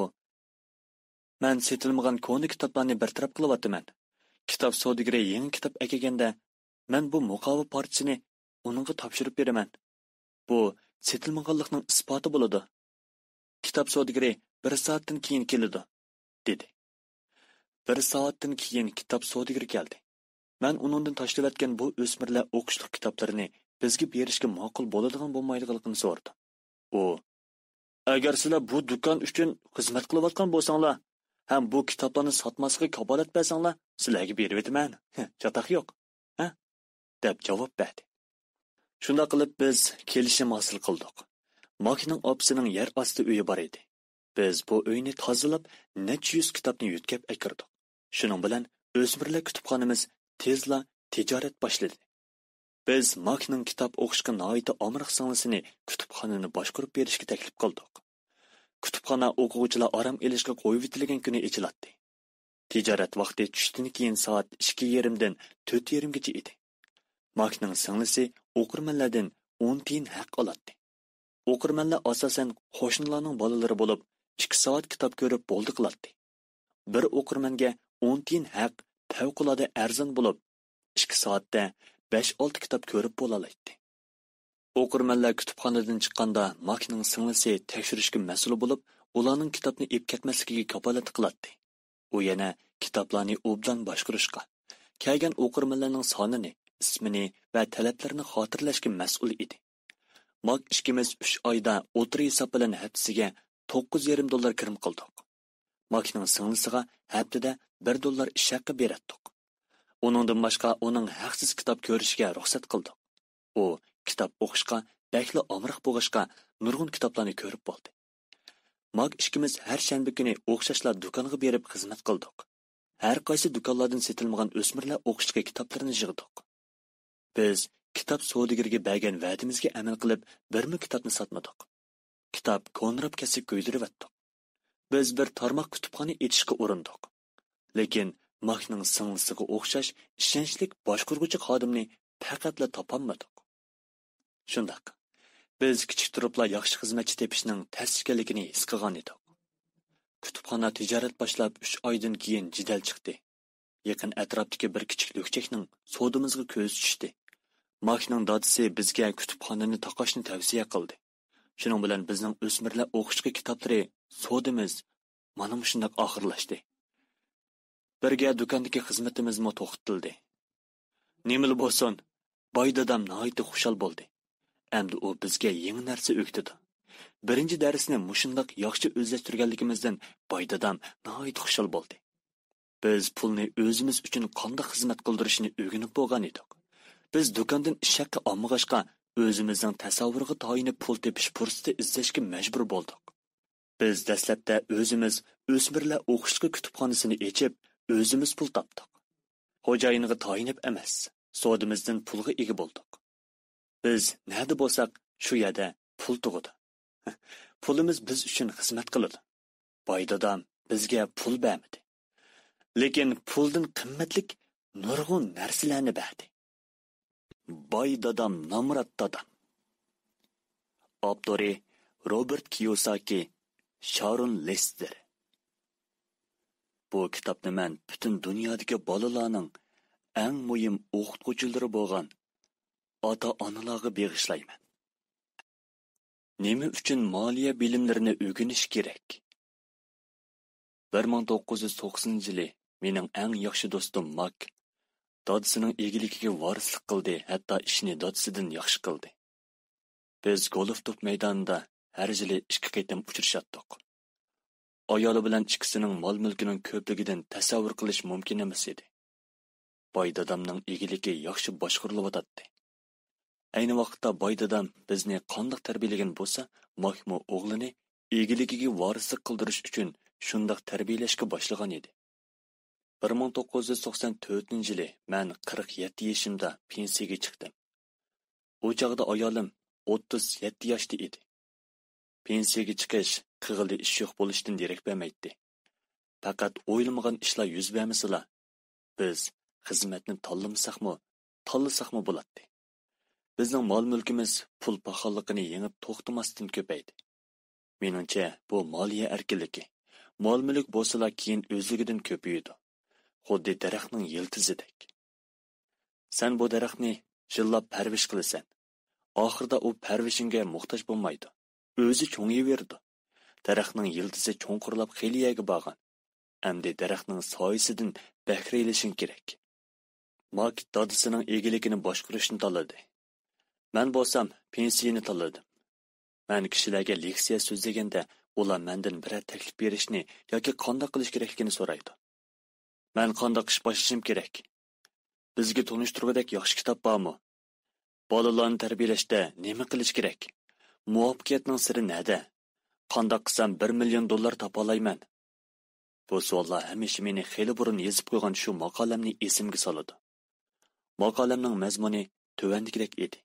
"Men setilmagan koni kitoblarni bartaraf qilyapman. Kitob savdogari yangi kitob akaganda, men bu muqova parchasini uningga topshirib beraman. Bu setilmaganlikning isboti bo'ladi. Kitob savdogari 1 soatdan keyin keladi", dedi. 1 soatdan keyin kitob savdogari keldi. Men uningdan tashlab etgan bu o'smirlar o'qishlik kitoblarini bizga berishga ma'qul bo'ladigan bo'lmaydiganligini so'radi. U: "Agar sizlar bu do'kon uchun xizmat qilayotgan bo'lsanglar, ham bu kitoblarni sotmasga kafolat bersanglar, sizlarga berib etaman. Chatoq yo'q", deb javob berdi. Shunda qilib biz kelishim hosil qildik. Makning opsining yer osti uyi bor edi. Biz bu uyni tozalab, necha yuz kitobni yutkab akirdik. Shuning bilan o'smirlar kutubxonamiz tezla tijorat boshladi. Biz Makning kitob o'qishga noita omriq singlisini kutubxonani boshqarib berishga taklif qildik. Kutubxona o'quvchilar orom elishga qo'yib etilgan kuni ochiladi. Tijorat vaqti tushdan keyin soat 2:30 dan 4:30 gacha edi. Makning singlisi o'qirmanlardan 10 tiyin haq oladi. O'qirmanlar asosan qo'shnilarning bolalari bo'lib, 2 soat kitob ko'rib bo'ldi qiladi. Bir o'qirmanga 10 tiyin haq favqulodda arzon bo'lib, 2 soatda 5-6 kitob ko'rib bo'lalaydi. O'qirmanlar kutubxonadan chiqqanda Makning singlisi tekshirishga mas'ul bo'lib, ularning kitobni ep ketmasligiga kafolat qiladi. U yana kitoblarni obdan boshqarishga, kelgan o'qirmanlarning sonini, ismini va talablarini xotirlashga mas'ul edi. Mak ikkimiz 3 oyda o'tir hisob bilan haftasiga $9,5 kirim qildik. Makning singlisiga haftada $1 ish haqi berdik. Uningdan boshqa uning haqsiz kitob ko'rishiga ruxsat qildik. U kitob o'qishga, bakli omriq bo'g'ishga nurg'un kitoblarni ko'rib bo'ldi. Mak ikkimiz har shanba kuni o'xshashlar do'konga berib xizmat qildik. Har qaysi do'konlardan setilmagan o'smirlar o'qishga kitoblarni yig'dik. Biz kitob savdogariga bergan va'dimizga amal qilib, birmi kitobni sotmadik. Kitob ko'nrab kesib ko'ydirib etdik. Biz bir tarmoq kutubxona etishga urindik. Lekin Makning singlisiga o'xshash ishonchli boshqaruvchi xodimni faqatla topolmadik. Shundaq. Biz kichik turiblar yaxshi xizmatchi tepishning tez ekanligini his qilgan edik. Kutubxona tijorat boshlab 3 oydan keyin jidal chiqdi. Yaqin atrofdagi bir kichik lo'kchakning sodimizga ko'z tushdi. Makning dadisi bizga kutubxonani taqashni tavsiya qildi. Shuning bilan bizning o'smirlar o'qishga kitoblari sodimiz mana shunday oxirlashdi. Birga do'kondagi xizmatimizmi to'xtatildi. Nemili bo'lsin, boy dadam nihoyatda xushal bo'ldi. Endi u bizga yangi narsa o'rgatdi. Birinchi darsni mushundoq yaxshi o'zlashtirganligimizdan boy dadam nihoyat xushal bo'ldi. Biz pulni o'zimiz uchun qanday xizmat qildirishni o'rganib bo'lgan edik. Biz do'kondan ishakka olmag'ashqa o'zimizning tasavvuriga tayinib pul tepish fursati izlashga majbur bo'ldik. Biz dastlabda o'zimiz o'smirlar o'qishga kutubxonasini ochib, o'zimiz pul topdik. Xo'jayiniga tayinib emas, sodimizdan pulga ega bo'ldik. Biz nerda bo'lsak, shu yerda pul tug'di. Pulimiz biz uchun xizmat qiladi. Boy dadam bizga pul bermadi. Lekin puldan qimmatlik nurg'un narsalarni berdi. Boy dadam Namrat dadam. Avtori Robert Kiyosaki, Sharon Lester. Bu kitobni men butun dunyodagi bolalarning eng muhim o'qituvchilari bo'lgan ota-onalarga bag'ishlayman. Nima uchun moliya bilimlarini o'rganish kerak? 1990-yili mening eng yaxshi do'stim Mak dadasining egiligiga varislik qildi, hatto ishni dadasidan yaxshi qildi. Biz golf to'p maydonida har yili 2 qatim uchrashatdik. Ayoli bilan ikkisining mol-mulkining ko'pligidan tasavvur qilish mumkin emas edi. Boy dadamning egiligi yaxshi boshqarilyotdi. Ayni vaqtda boy dadam bizni qanday tarbiyalagan bo'lsa, Makmu o'g'lini egiligiga varislik qildirish uchun shundoq tarbiyalashga boshlagan edi. 1994-yili men 47 yoshimda pensiyaga chiqdim. O chaqda ayolim 37 yoshda edi. Pensiyaga chiqish qig'ildi ish yo'q bo'lishdan derak bermaydi. Faqat o'ylamagan ishlar yuz bermasala, biz xizmatni tanlasaqmi bo'ladi. Bizning mol-mulkimiz pul paxalligini yengib to'xtamasdan ko'paydi. Meningcha, bu moliya erkinligi. Mol-mulk bo'lsalar keyin o'zligidan ko'payadi. Xuddi daraxtning yiltizidek. Sen bu daraxtni jillab parvish qilasan. Oxirda u parvishingga muhtoj bo'lmaydi. O'zi cho'ngaverdi. Daraxtning yiltizi cho'nqurlab xeliyaga borgan. Endi daraxtning soyasidan bahra olishing kerak. Mak dadasining egiligini boshqarishni tanladi. Men bo'lsam pensiyani tanladim. Men kishilarga leksiya so'zlaganda ular mendan biror taklif berishni yoki qanday qilish kerakligini so'raydi. Men qanday ish boshlashim kerak? Bizga tunishtirgudek yaxshi kitob bormi? Bolalarni tarbiyalashda nima qilish kerak? Muvaffaqiyatning siri nada? Qanday qilsam $1 million topa olayman? Bu savollar hamisha meni xeyli burun yozib qo'ygan shu maqolamni esimga soladi. Maqolamning mazmuni tövandikidek edi.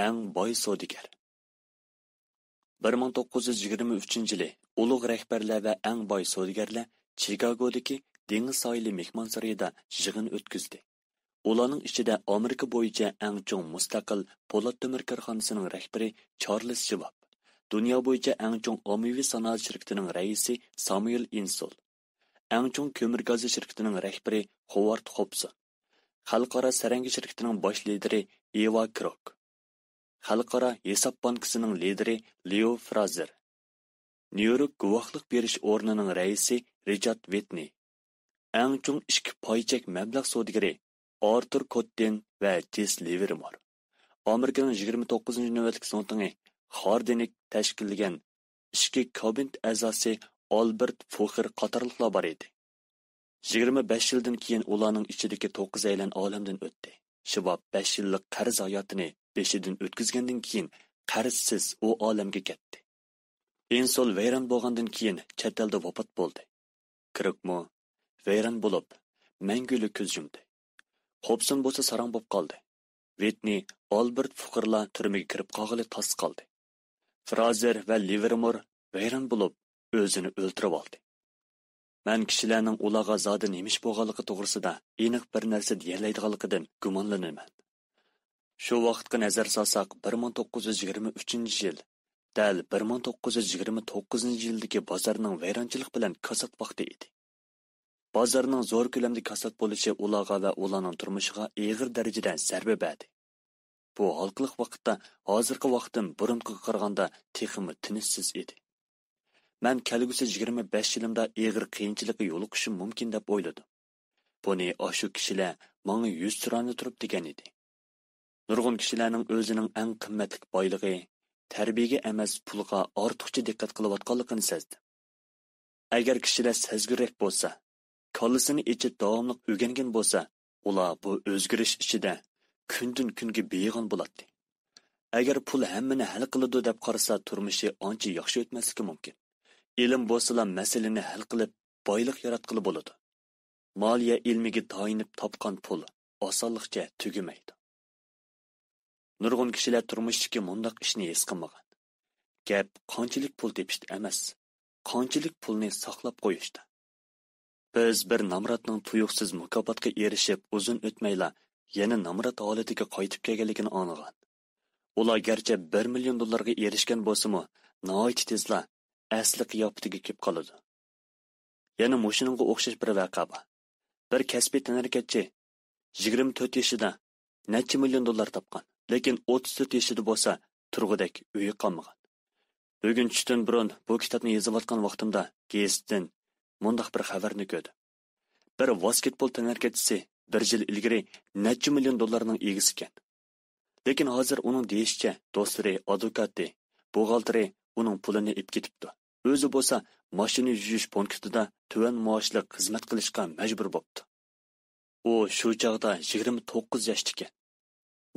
Eng boy savdogar. 1923-yili ulug' rahbarlar va eng boy savdogarlar Chicagodagi dengiz sohili mehmonsaroyida yig'in o'tkazdi. Ularning ichida Amerika bo'yicha eng chong mustaqil po'lat temir korxonasining rahbari Charles Schwab, dunyo bo'yicha eng chong ommaviy sanoat shirkatining raisi Samuel Insull, eng chong ko'mir gazi shirkatining rahbari Howard Hobson, xalqaro sarangi shirkatining bosh lideri Eva Krok, Xalqaro hisob bankisining lideri Leo Frazer, Nyu-York guvohlik berish o'rnining raisi Richard Whitney, eng chong ishki poychak mablag' savdogari Arthur Cotten va Jess Livermore, Amerikaning 29-navbatlik so'ntingi Hardinik tashkillagan ishki kabinет a'zosi Albert Focher qatorliqlar bor edi. 25 yildan keyin ularning ichidagi 9 aylan olamdan o'tdi. Schwab 5 yillik qarz hayotini beshidan o'tkazgandan keyin qarzsiz u olamga ketdi. Insull vayron bo'lgandan keyin chet elda vafot bo'ldi. Kirikmo vayron bo'lib, mangulik ko'z yumdi. Hobson bo'lsa sarang bo'lib qoldi. Whitney, Albert Fuqarlar turmaga kirib qolg'ili tos qoldi. Frazer va Livermore vayron bo'lib, o'zini o'ltirib oldi. Men kishilarning ularga zodi nemish bo'lganligi to'g'risida aniq bir narsa deyolmaydiganligidan gumonlanaman. Shu vaqtga nazar solsak, 1923-yil, dal 1929-yildagi bozorning vayronchilik bilan kasod vaqti edi. Bozorning zo'r ko'lamda kasod bo'lishi ularga va ularning turmushiga og'ir darajada zarba berdi. Bu halqliq vaqtda hozirgi vaqtim burunga qaraganda texmi tinchsiz edi. Men kelgusi 25 yilimda og'ir qiyinchilikka yo'liqishim mumkin deb o'yladim. Buni ashu kishilar manga 100 surani turib degan edi. Nurg'un kishilarning o'zining eng qimmatli boyligi tarbiyaga emas pulga ortiqcha diqqat qilayotganligini sezdi. Agar kishilar sezgirrak bo'lsa, kollasini ichib davomli o'rgangan bo'lsa, ular bu o'zgarish ichida kundan kunga beyg'on bo'ladi. Agar pul hammani hal qiladi deb qarasa, turmushi ancha yaxshi o'tmasligi mumkin. Ilm bo'lsa masalani hal qilib, boylik yaratqili bo'ladi. Moliya ilmiga tayinib topgan pul osonlikcha tugamaydi. Nurg'un kishilar turmushdagi mundaq ishni his qilmagan. Gap qanchalik pul tepishda emas, qanchalik pulni saqlab qo'yishda. Biz bir namratning tuyuqsiz mukofotga erishib, uzun o'tmayla yana namrat holatiga qaytib kelganligini anigan. Ular garchi $1 million ga erishgan bo'lsa-mu, nihoyat tezla asli qiyofatiga kelib qoladi. Yana mushiningga o'xshash bir voqea bor. Bir kasbiy tanarkatchi 24 yoshida necha $1 million topgan, lekin 34 yoshida bo'lsa, turg'udek uyi qolmagan. Bugun tushdan burun bu kitobni yozayotgan vaqtimda gazetdan mundaq bir xabarni ko'rdim. Bir basketbol tanarkatchisi 1 yil ilgari necha $1 million egisi ekan. Lekin hozir uning deyishicha, do'stlari, advokati, buxgalteri uning pulini ib ketibdi. O'zi bo'lsa, mashina yuvish punktida tuvan maoshli xizmat qilishga majbur bo'ldi. U shu chaqda 29 yoshda ekan.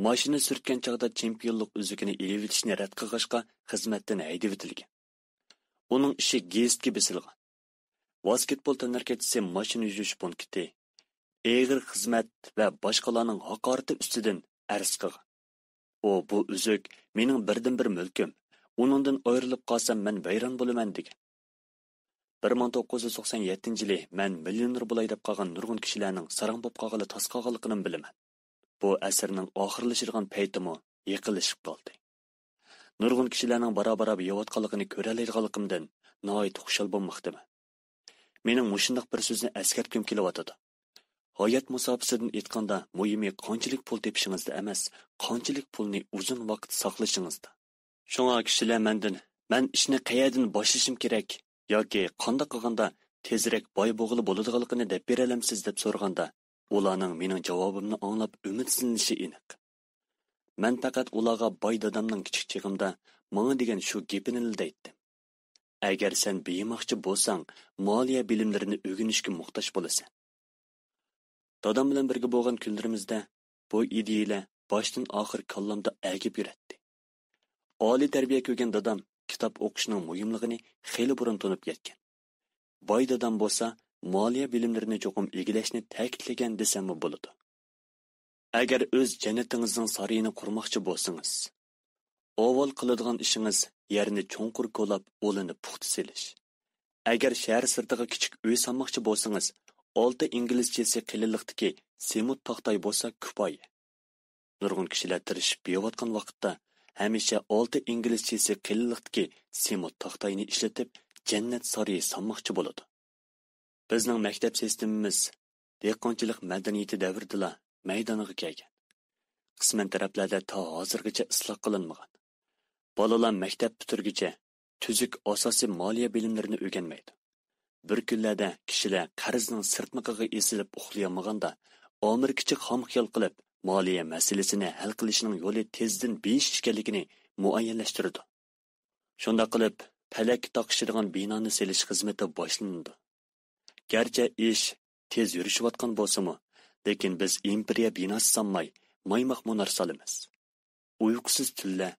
Mashina surtgan chaqda chempionlik uzukini elib etishni rad qilg'ashqa xizmatdan haydab etilgan. Uning ishi gazetga bisilgan. Basketbol tanarkatchisi mashina yuvish punkti, eg'ir xizmat va boshqalarning haqorati ustidan arz qilgan. Bu uzuk mening birdan-bir mulkim. Uningdan ayrilib qolsam men vayron bo'laman degan. 1997-yili men millioner bo'lay deb qolgan nurg'un kishilarning sarang bo'lib qolgani tas qolganligini bilaman. Bu asrning oxirlashirgan paytimi yiqilishib qoldi. Nurg'un kishilarning baro-baro yeyotganligini ko'ralaydiganligimdan nihoyat xushal bo'lmoqdaman. Mening mushundaq bir so'zni eskartgim kelyotadi. Hayot musofasidan aytganda, muhimi qanchalik pul tepishingizda emas, qanchalik pulni uzun vaqt saqlashingizda. Shunga kishilar mendan, men ishni qayerdan boshlashim kerak yoki qanday qilganda tezroq boy bo'g'ili bo'ladiganligini deb beralamsiz deb so'raganda, ularning mening javobimni anglab umidsizlanishi aniq. Men faqat ularga boy dadamning kichik chig'imda menga degan shu gapini aytdim. Agar sen beyemoqchi bo'lsang, moliya bilimlarini o'rganishga muhtoj bo'lasan. Dadam bilan birga bo'lgan kunlarimizda bu ideyalar boshdan oxir kallamda agib yuradi. Oliy tarbiya ko'rgan dadam kitob o'qishning muhimligini xeyli burun tunib ketgan. Boy dadam bo'lsa, moliya bilimlarini cho'qim egilashni ta'kidlagan desam bo'ladi. Agar o'z jannatingizning sarayini qurmoqchi bo'lsangiz, avval qiladigan ishingiz yerni cho'nqur ko'lab, o'lini puxta selish. Agar shahar sirtiga kichik uy solmoqchi bo'lsangiz, 6 inglizchasi qilinliqdagi semut taqtay bo'lsa kifoya. Nurg'un kishilar tirishib berayotgan vaqtda hamisha 6 inglizchasi qilinliqdagi semut taqtayni ishlatib, jannat sarayi solmoqchi bo'ladi. Bizning maktab sistemimiz dehqonchilik madaniyati davrida maydoniga kelgan. Qisman taraflarda to hozirgacha isloh qilinmagan. Bolalar maktab bitirguncha tuzuk asosiy moliya bilimlarini o'rganmaydi. Bir kunlarda kishilar qarzning sirtmiqiga esilib uxlayolmaganda, Amerikacha xomxiyol qilib, moliya masalasini hal qilishning yo'li tezdan besh ekanligini muayyanlashtirdi. Shunda qilib, palak taqishadigan binoni selish xizmati boshlandi. Garchi ish tez yurishayotgan bo'lsa-mu, lekin biz imperiya binosi sanmay, maymoq munar solamiz. Uyqusiz tunlar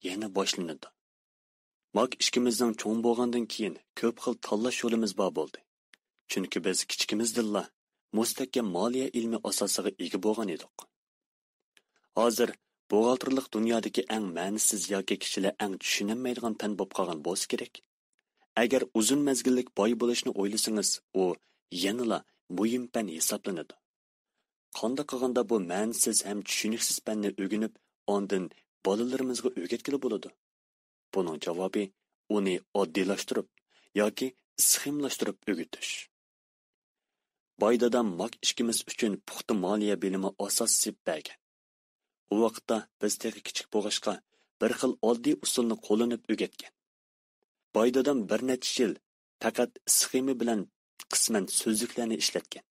yana boshlanadi. Mak ishkimizning cho'ng bo'lgandan keyin ko'p xil tanlash yo'limiz bor bo'ldi. Chunki biz kichikimizdilla mustahkam moliya ilmi asosiga ega bo'lgan edik. Hozir buxgalterlik dunyodagi eng ma'nisiz yoki kishilar eng tushunolmaydigan fan bo'lib qolgan bo'lsa kerak. Agar uzun mezgillik boy bo'lishni o'ylasangiz, u yanada muhim fan hisoblanadi. Qanday qilganda bu ma'nisiz ham tushuniksiz fanni o'rganib, ondan bolalarimizga o'rgatgili bo'ladi? Buning javobi uni oddiylashtirib yoki sxemlashtirib o'rgatish. Boy dadam mak ishkimiz uchun puxta moliya bilimi asosi bergan. U vaqtda biz texnik kichik bo'g'ishqa bir xil oddiy usulni qo'llanib o'rgatgan. Boy dadam bir necha yil faqat sxema bilan qisman so'zliklarni ishlatgan.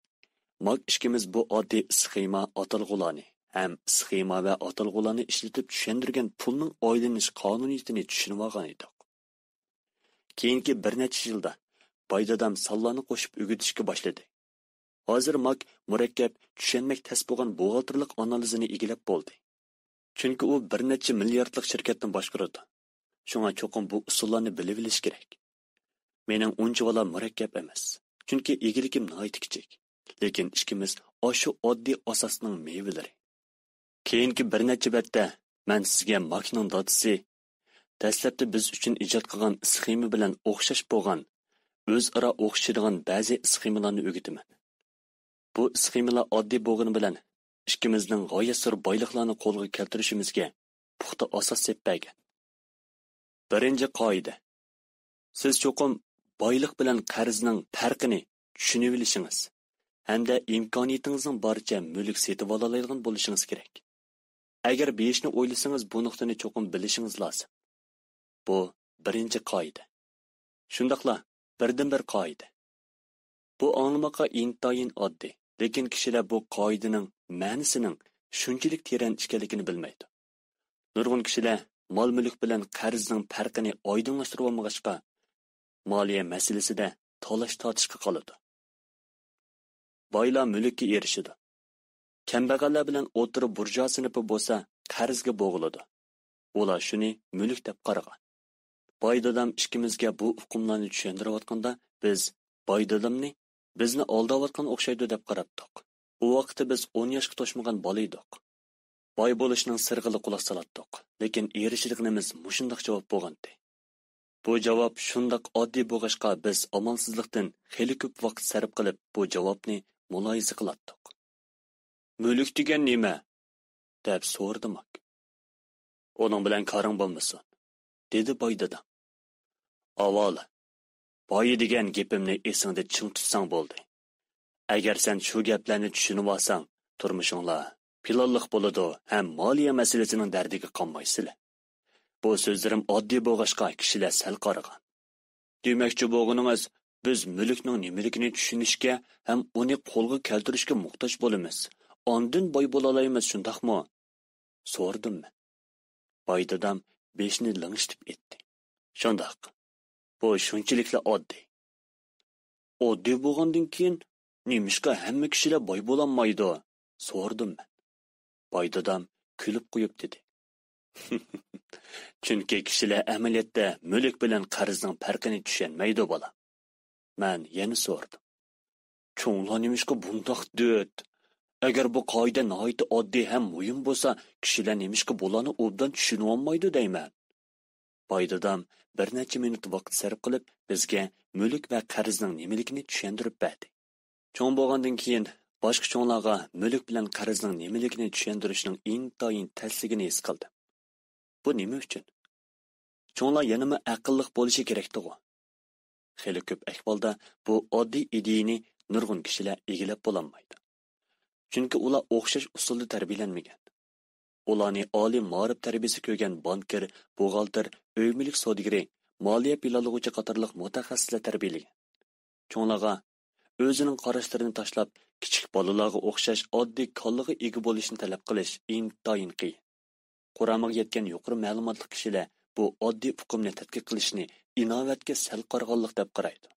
Mak ikkimiz bu oddiy sxema atalg'ularni ham sxema va atalg'ularni ishlatib tushundirgan pulning oylanish qonuniyatini tushunib olgan edik. Keyingi bir necha yilda Baydadam sonlarni qo'shib o'g'itishga boshladi. Hozir Mak murakkab, tushunmak tas bo'lgan buxgalterlik analizini egallab bo'ldi. Chunki u bir necha milliardlik shirkatni boshqaradi. Shunga cho'qim bu usullarni bilib olish kerak. Mening uncha murakkab emas. Chunki egilikim nihoyat kichik. Lekin ikkimiz shu oddiy asosning mevalari. Keyingi bir necha betda men sizga Makning dadisi dastlabda biz uchun ijod qilgan sxema bilan o'xshash bo'lgan, o'zaro o'xshaydigan ba'zi sxemalarni o'rgataman. Bu sxemalar oddiy bo'lgani bilan ikkimizning g'oyat boyliqlarni qo'lga keltirishimizga puxta asos seppagan. Birinchi qoida. Siz cho'qim boyliq bilan qarzning farqini tushunib olishingiz hamda imkoniyatingizning boricha mulk setib oladigan bo'lishingiz kerak. Agar beshni o'ylasangiz bu nuqtani cho'qim bilishingiz lozim. Bu birinchi qoida. Shundaqla birdan-bir qoida. Bu anglamaqa intayin oddiy, lekin kishilar bu qoidaning ma'nisining shunchalik teran ekanligini bilmaydi. Nurg'un kishilar mol-mulk bilan qarzning farqini oydinlashtirib olmag'achqa moliya masalasida talash-tortishga qoladi. Boylar mulkka erishadi. Kambag'allar bilan o'tirib burjua sinfi bo'lsa qarzga bo'g'iladi. Ular shuni mulk deb qaragan. Boy dadam ikkimizga bu hukmlarni tushuntirayotganda biz boy dadamni bizni aldayotgan o'xshaydi deb qarabdik. U vaqtda biz 10 yoshga to'shmagan bola edik. Boy bo'lishning sirg'ili quloq solatdik, lekin erishilganimiz mushundaq javob bo'lgandi. Bu javob shundaq oddiy bo'lg'achqa biz amalsizlikdan xeyli ko'p vaqt sarf qilib bu javobni muloyiza qilatdik. Mulk degan nima? deb so'radi Mak. Uning bilan qaring bo'lmasin, dedi boy dadam. Avval boy degan gapimni esingda ching tutsang bo'ldi. Agar sen shu gaplarni tushunib olsang, turmushinglar pilonliq bo'ladi ham moliya masalasining dardiga qolmaysizlar. Bu so'zlarim oddiy bo'lg'achqa kishilar sal qaragan. Demakchi bo'lganingiz, biz mulkning nimaligini tushunishga ham uni qo'lga keltirishga muhtoj bo'lamiz. Ondan boy bo'la olamiz, shundaqmi? So'rdim men. Boy dadam beshni lang'ishtib etdi. Shundaq. Bu shunchilikla oddiy. Oddiy bo'lgandan keyin nimishqa hamma kishilar boy bo'lolmaydi? So'rdim men. Boy dadam kulib qo'yib dedi. Chunki kishilar amaliyotda mulk bilan qarzning farqini tushunmaydi bola. Men yana so'rdim. Cho'nglar nimishqa bundoq ded? Agar bu qoida nihoyat oddiy ham muhim bo'lsa, kishilar nimishqa bo'lani obdan tushunib olmaydi deyman. Boy dadam bir necha minut vaqt sarf qilib bizga mulk va qarzning nimaligini tushuntirib berdi. Cho'ng bo'lgandan keyin boshqa cho'nglarga mulk bilan qarzning nimaligini tushuntirishning intayin tasligini his qildim. Bu nima uchun? Cho'nglar yanama aqlliq bo'lishi kerak-ku. Xeyli ko'p ahvolda bu oddiy ideyani nurg'un kishilar egallab bo'lolmaydi. Chunki ular o'xshash usulda tarbiyalanmagan. Ularni oliy ma'rif tarbiyasi ko'rgan banker, buxgalter, uy mulk savdogari, moliya planlovchi qatorliq mutaxassislar tarbiyalagan. Cho'nglarga o'zining qarashlarini tashlab, kichik bolalarga o'xshash oddiy kallaga ega bo'lishni talab qilish intayin qiyin. Qur'onga yetgan yuqori ma'lumotli kishilar bu oddiy hukmni tadqiq qilishni inovatga sal qarag'anlik deb qaraydi.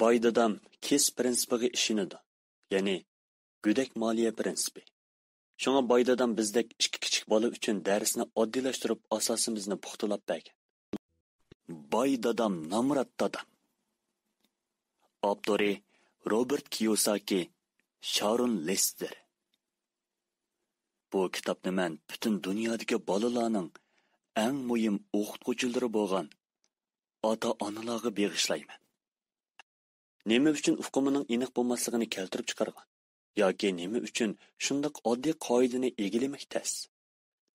Boy dadam kes prinsipiga ishonadi. Ya'ni go'dak moliya prinsipi. Shunga boy dadam bizdek ikki kichik bola uchun darsni oddiylashtirib asosimizni puxtalab bergan. Boy dadam Namrat dadam. Avtori Robert Kiyosaki, Sharon Lester. Bu kitobni men butun dunyodagi bolalarning eng muhim o'qituvchilari bo'lgan ota-onalarga bag'ishlayman. Nima uchun hukmining aniq bo'lmasligini keltirib chiqargan yoki nima uchun shundoq oddiy qoidani egillamak tas?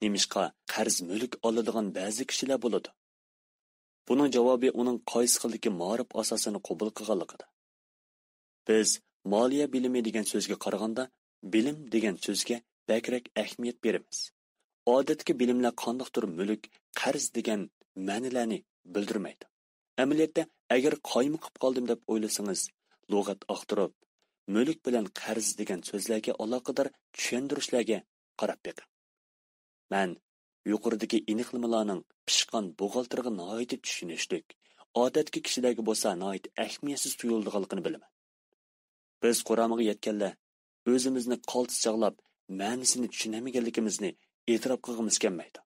Nimishqa qarz mulk oladigan ba'zi kishilar bo'ladi. Buning javobi uning qaysi xildagi ma'rif asosini qabul qilganligida. Biz moliya bilimi degan so'zga qaraganda, bilim degan so'zga bakrak ahamiyat beramiz. Odatdagi bilimlar qandoqdir mulk, qarz degan ma'nolarni bildirmaydi. Amaliyotda agar qaymi qilib qoldim deb o'ylasangiz, lug'at axtirib, mulk bilan qarz degan so'zlarga aloqador tushuntirishlarga qarab beqing. Men yuqoridagi aniqlamalarning pishqan buxgalterga nihoyat tushunishlik, odatga kishilarga bo'lsa nihoyat ahamiyatsiz tuyuladiganligini bilaman. Biz Qur'onga yetganlar o'zimizni qaltis chog'lab, ma'nosini tushunamaganligimizni e'tirof qilgimiz kelmaydi.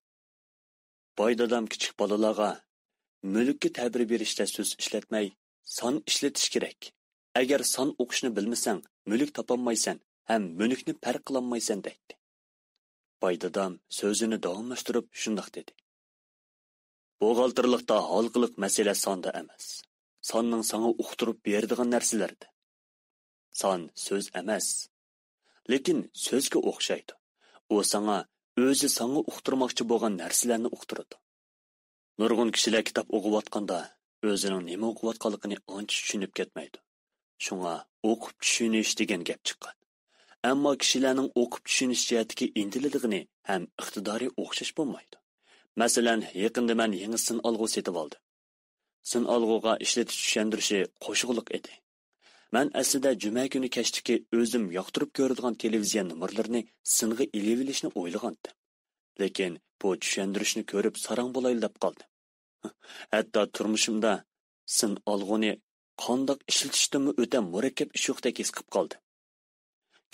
Boy dadam kichik bolalarga mulkka ta'bir berishda so'z ishlatmay, son ishlatish kerak. Agar son o'qishni bilmasang, mulk topolmaysan, ham mulkni farq qilolmaysan deydi. Boy dadam so'zini davomlashtirib shundoq dedi. Buxgalterlikda halqiliq masala sonda emas. Sonning sana uqtirib beradigan narsalardir. Son so'z emas. Lekin so'zga o'xshaydi. U o'zi sana uqtirmoqchi bo'lgan narsalarni uqtiradi. Nurg'un kishilar kitob o'qiyotganda o'zining nima o'qiyotganligini ancha tushunib ketmaydi. Shunga o'qib tushunish degan gap chiqqan. Ammo kishilarning o'qib tushunish jihatidagi intilishligini ham iqtidori o'xshash bo'lmaydi. Masalan, yaqinda men yangi sin olg'u setib oldim. Sin olg'uga ishlatish tushundirishi qo'shig'liq edi. Men aslida juma kuni kechdiki o'zim yoqtirib ko'radigan televizion nomerlarini singa ilib olishni o'ylagandim. Lekin bu tushuntirishni ko'rib sarang bo'layli deb qoldim. Hatto turmushimda sin olg'uni qandoq ishlatishdan o'ta murakkab ish yo'qdek his qilib qoldim.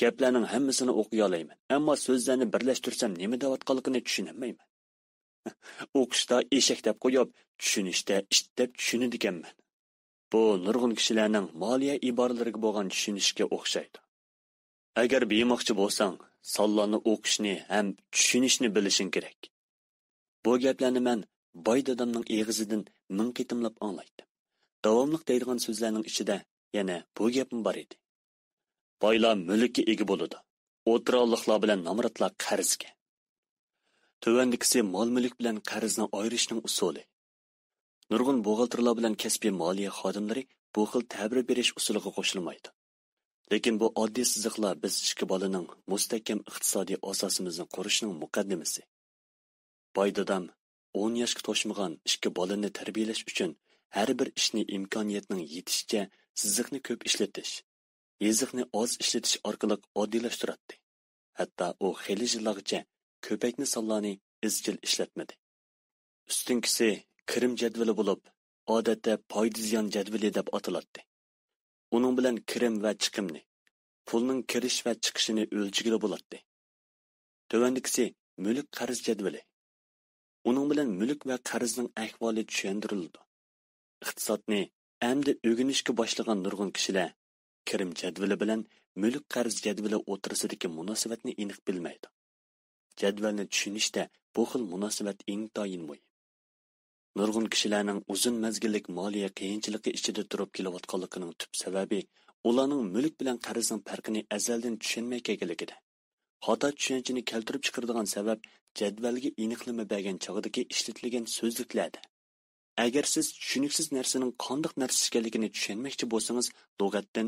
Gaplarning hammasini o'qiy olayman, ammo so'zlarni birlashtirsam nima deyotganligini tushunmayman. O'qishda eshak deb qo'yib, tushunishda ish deb tushunadiganman. Bu nurg'un kishilarning moliya iboralariga bo'lgan tushunishga o'xshaydi. Agar biymoqchi bo'lsang, sonlarni o'qishni ham tushunishni bilishing kerak. Bu gaplarni men boy dadamning eg'izidan ming qitimlab anglaydim. Davomliq deydigan so'zlarning ichida yana bu gapim bor edi. Boylar mulkka ega bo'ladi. O'tiraliqlar bilan nomratlar qarzga. Tövendikisi mol-mulk bilan qarzni ayirishning usuli. Nurg'un buxgalterlar bilan kasbiy moliya xodimlari bu xil ta'bir berish usuliga qo'shilmaydi. Lekin bu oddiy siziqlar biz ikki bolaning mustahkam iqtisodiy asosimizni qurishning muqaddimasi. Boy dadam 10 yoshga to'shmagan ikki bolani tarbiyalash uchun har bir ishni imkoniyatning yetishicha siziqni ko'p ishlatish, yeziqni oz ishlatish orqali oddiylashtiradi. Hatto u xili yillargacha ko'pakni sonlarni izchil ishlatmadi. Ustinkisi kirim jadvali bo'lib, odatda foyda ziyon jadvali deb ataladi. Uning bilan kirim va chiqimni, pulning kirish va chiqishini o'lchigili bo'ladi. Tövendikisi mulk qarz jadvali. Uning bilan mulk va qarzning ahvoli tushuntirildi. Iqtisodni endi o'rganishga boshlagan nurg'un kishilar kirim jadvali bilan mulk qarz jadvali o'rtasidagi munosabatni aniq bilmaydi. Jadvalni tushunishda bu xil munosabat intayin muhim. Nurg'un kishilarning uzun mazgillik moliya qiyinchiligi ichida turib kelayotganligining tub sababi ularning mulk bilan qarzning farqini azaldan tushunmay kelganligida. Xato tushunchani keltirib chiqaradigan sabab jadvalga aniqlama bergan chog'dagi ishlatilgan so'zliklarda. Agar siz tushuniksiz narsaning qanday narsa ekanligini tushunmoqchi bo'lsangiz, lug'atdan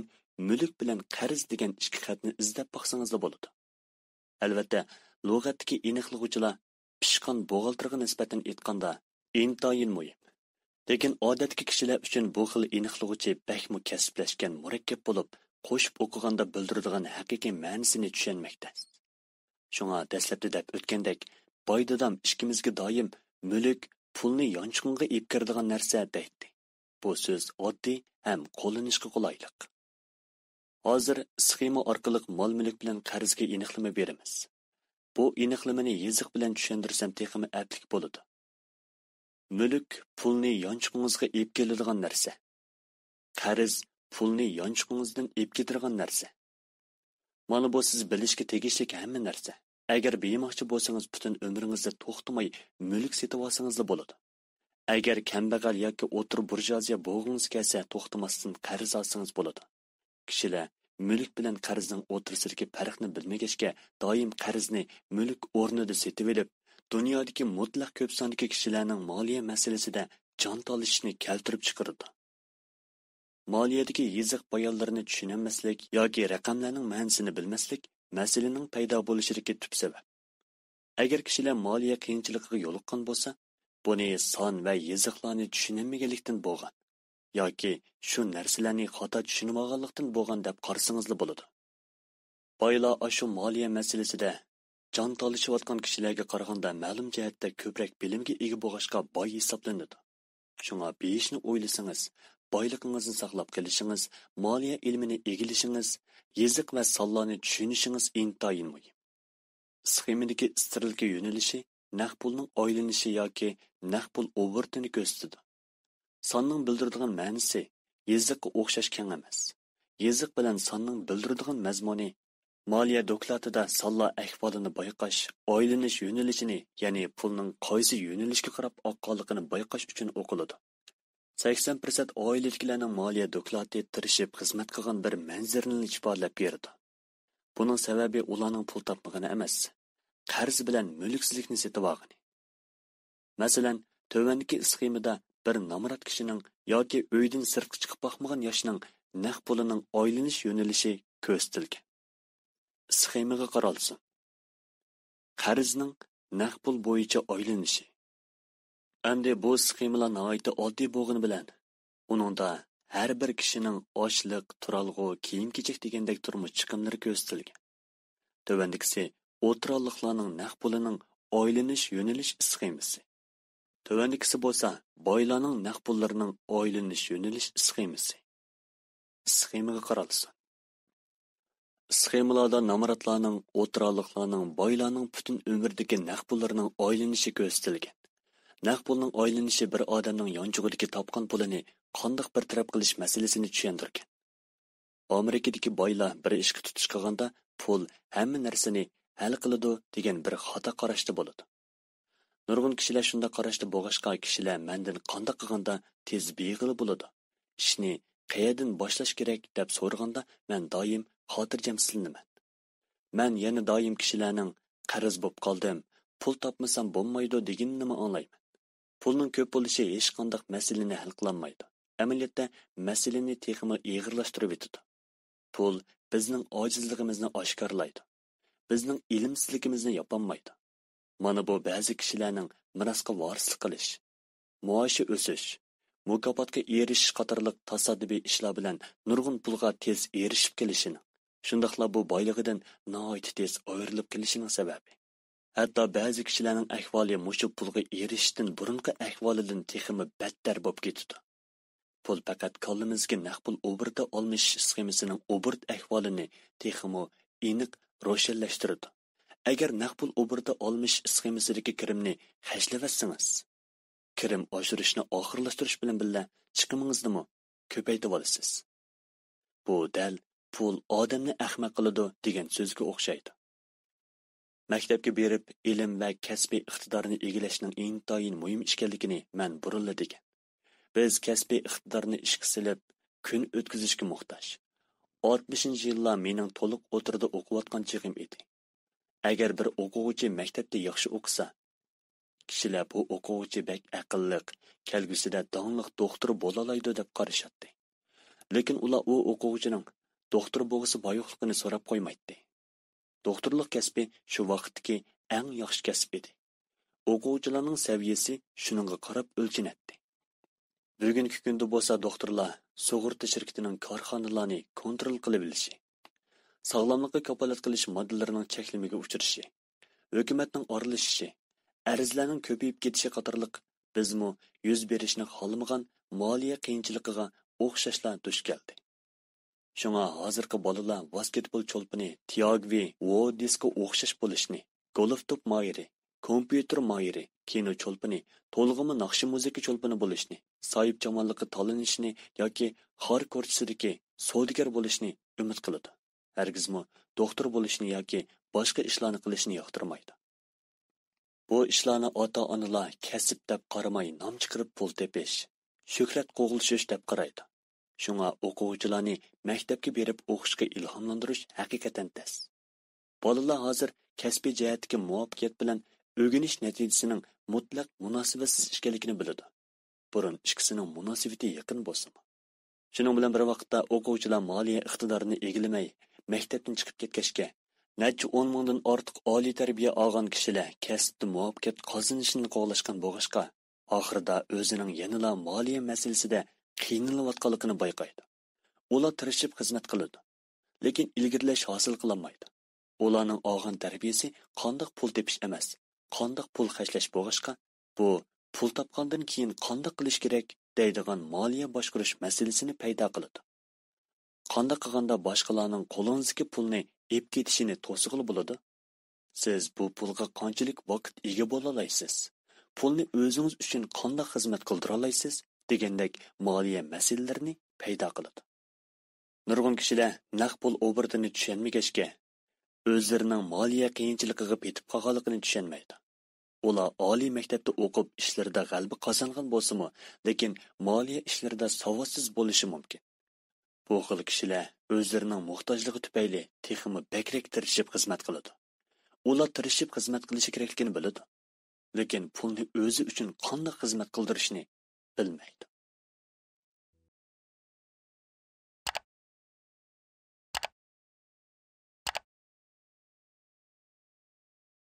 mulk bilan qarz degan ikki xatni izlab boqsangiz bo'ladi. Albatta, lug'atdagi aniqlovchilar pishqan buxgalterga nisbatan aytganda intayin muhim. Lekin odatdagi kishilar uchun bu xil aniqlovchi bakmu kasblashgan murakkab bo'lib, qo'shib o'qiganda bildiradigan haqiqiy ma'nosini tushunmoqda. Shunga dastlabda deb o'tgandek, boy dadam ikkimizga doim mulk pulni yonchiqinga ib kiradigan narsa deydi. Bu so'z oddiy ham qo'llanishga qulaylik. Hozir sxema orqali mol-mulk bilan qarzga aniqlama beramiz. Bu aniqlamani yeziq bilan tushuntirsam texmi aplik bo'ladi. Mulk pulni yonchiqingizga ib keladigan narsa. Qarz pulni yonchiqingizdan ib ketirgan narsa. Mana bu siz bilishga tegishli hamma narsa. Agar beymoqchi bo'lsangiz butun umringizda to'xtamay mulk setib olsangiz bo'ladi. Agar kambag'al yoki o'tir burjuaziya bo'lgingiz kelsa to'xtamasdan qarz olsangiz bo'ladi. Kishilar mulk bilan qarzning o'tirsidagi farqni bilmagachga doim qarzni mulk o'rnida setib olib, dunyodagi mutlaq ko'p sondagi kishilarning moliya masalasida jon tolishishni keltirib chiqardi. Moliyadagi yeziq bayonlarini tushunmaslik yoki raqamlarning ma'nosini bilmaslik masalaning paydo bo'lishidagi tub sabab. Agar kishilar moliya qiyinchiligiga yo'liqqan bo'lsa, buni son va yeziqlarni tushunmaganlikdan bo'lgan. yoki shu narsalarni xato tushunmaganlikdan bo'lgan deb qarasangiz bo'ladi. Boylar shu moliya masalasida jon talishayotgan kishilarga qaraganda ma'lum jihatda ko'proq bilimga ega bo'lg'achqa boy hisoblanadi. Shunga beshni o'ylasangiz, boyligingizni saqlab qolishingiz, moliya ilmini egilishingiz, yeziq va sonlarni tushunishingiz intayin muhim. Sxemadagi istiralga yo'nalishi naq pulning aylanishi yoki naq pul overtini ko'rsatadi. Sonning bildiradigan ma'nosi yeziqqa o'xshash keng emas. Yeziq bilan sonning bildiradigan mazmuni moliya dokladida sonlar ahvolini bayqash, aylanish yo'nalishini, ya'ni pulning qaysi yo'nalishga qarab oqqanligini bayqash uchun o'qiladi. 80% oiladagilarning moliya dokladi tirishib xizmat qilgan bir manzarani ifodalab berdi. Buning sababi ularning pul topmagani emas, qarz bilan mulksizlikni setib olgani. Masalan, tövandagi sxemada bir namrat kishining yoki uydan sirtqa chiqib boqmagan yoshning naq pulining oylanish yo'nalishi ko'rsatilgan. Sxemaga qaralsin. Qarzning naq pul bo'yicha oylanishi. Endi bu sxemalar nihoyatda oddiy bo'lgani bilan, uningda har bir kishining ochliq, turalg'u, kiyim-kechak degandek turmush chiqimlari ko'rsatilgan. Tövandagisi o'tiraliqlarning naq pulining oylanish yo'nalish sxemasi. Tövandagisi bo'lsa, boylarning naq pullarining oylanish yo'nalish sxemasi. Sxemaga qaralsin. Sxemalarda namratlarning, o'tiraliqlarning, boylarning butun umrdagi naq pullarining oylanishi ko'rsatilgan. Naq pulning oylanishi bir odamning yonchug'idagi topgan pulini qandoq bir taraf qilish masalasini tushundirgan. Amerikadagi boylar bir ishga tutish qilganda pul hamma narsani hal qiladi degan bir xato qarashda bo'ladi. Nurg'un kishilar shunda qarashda bo'g'ashqa kishilar mendan qandoq qilganda tez beg'ili bo'ladi. Ishni qayerdan boshlash kerak deb so'raganda men doim xotirjamsizlanaman. Men yana doim kishilarning qarz bo'lib qoldim, pul topmasam bo'lmaydi deganini anglayman. Pulning ko'p bo'lishi hech qanday masalani hal qilolmaydi. Amaliyotda masalani texmi og'irlashtirib etadi. Pul bizning ojizligimizni oshkorlaydi. Bizning ilmsizligimizni yopolmaydi. Mana bu ba'zi kishilarning mirosga varislik qilish, maoshi o'sish, mukofotga erishish qatorliq tasodifiy ishlar bilan nurg'un pulga tez erishib kelishini, shundaqla bu boyligidan nihoyat tez ayrilib kelishining sababi. Hatto ba'zi kishilarning ahvoli mushu pulga erishishdan burungi ahvolidan texmi battar bo'lib ketadi. Pul faqat kallamizga naq pul obrda olmish sxemasining obrt ahvolini texmi aniq ro'shanlashtiradi. Agar naq pul obrda olmish sxemasidagi kirimni xajlavatsangiz, kirim oshirishni oxirlashtirish bilan birga chiqimingizni ko'paytirib olasiz. Bu dal pul odamni ahmoq qiladi degan so'zga o'xshaydi. Maktabga berib ilm va kasbiy iqtidorni egallashning intayin muhim ekanligini men burunla degan. Biz kasbiy iqtidorni ishga silib, kun o'tkazishga muhtoj. 60-yillar mening to'liq o'tirda o'qiyotgan chig'im edi. Agar bir o'quvchi maktabda yaxshi o'qisa, kishilar bu o'quvchi bek aqlliq, kelgusida dongliq doktor bo'la oladi deb qarashatdi. Lekin ular u o'quvchining doktor bo'lg'isi boyuqligini so'rab qo'ymaydi. Doktorlik kasbi shu vaqtdagi eng yaxshi kasb edi. O'quvchilarning saviyasi shuningga qarab o'lchanadi. Bugungi kunda bo'lsa doktorlar sug'urta shirkatining korxonalarini kontrol qilib bilishi, sog'lomlikqa kafolat qilish moddalarining cheklimiga uchrashi, hukumatning aralashishi, arzlarning ko'payib ketishi qatorliq bizmi yuz berishni xohlamagan moliya qiyinchiligiga o'xshashlar duch keldi. Shunga hozirgi bolalar basketbol cho'lpini, tiagvi, disko o'xshash bo'lishni, golf top mayri, kompyuter mayri, kino cho'lpini, to'lg'imi naqshi muzika cho'lpini bo'lishni, soyib jamoatlikqa talinishni yoki xor ko'rchisidagi savdogar bo'lishni umid qiladi. Hargizmi doktor bo'lishni yoki boshqa ishlarni qilishni yoqtirmaydi. Bu ishlarni ota-onalar kasb deb qaramay nom chiqarib pul tepish, shuhrat qo'g'ilshish deb qaraydi. Shunga o'quvchilarni maktabga berib o'qishga ilhomlantirish haqiqatan tez. Bolalar hozir kasbiy jihatdagi muvaffaqiyat bilan o'rganish natijasining mutlaq munosibatsiz ekanligini biladi. Burun ikkisining munosabati yaqin bo'lsa-mu. Shuning bilan bir vaqtda o'quvchilar moliya iqtidorini egallamay, maktabdan chiqib ketgachga, necha 10 mingdan ortiq oliy tarbiya olgan kishilar kasbda muvaffaqiyat qozonishni qo'llashgan bo'lg'ashqa, oxirida o'zining yanada moliya masalasida qiynalayotganligini bayqaydi. Ular tirishib xizmat qiladi, lekin ilgirlash hosil qilolmaydi. Ularning olgan tarbiyasi qandoq pul tepish emas, qandoq pul xarjlash bo'lg'ishqa, bu pul topgandan keyin qandoq qilish kerak deydigan moliya boshqarish masalasini paydo qiladi. Qandoq qilganda boshqalarning qo'lingizdagi pulni ep ketishini to'sig'ili bo'ladi? Siz bu pulga qanchalik vaqt ega bo'la olasiz? Pulni o'zingiz uchun qanday xizmat qildira olasiz? Degandek moliya masalalarini paydo qiladi. Nurg'un kishilar naq pul obordini tushunmagachga, o'zlarining moliya qiyinchiligiga petib qolganligini tushunmaydi. Ular oliy maktabda o'qib, ishlarida g'alaba qozongan bo'lsa-mu, lekin moliya ishlarida savodsiz bo'lishi mumkin. Bu xil kishilar o'zlarining muhtojligi tufayli texmi bakrak tirishib xizmat qiladi. Ular tirishib xizmat qilishi kerakligini biladi, lekin pulni o'zi uchun qanday xizmat qildirishni bilmaydi.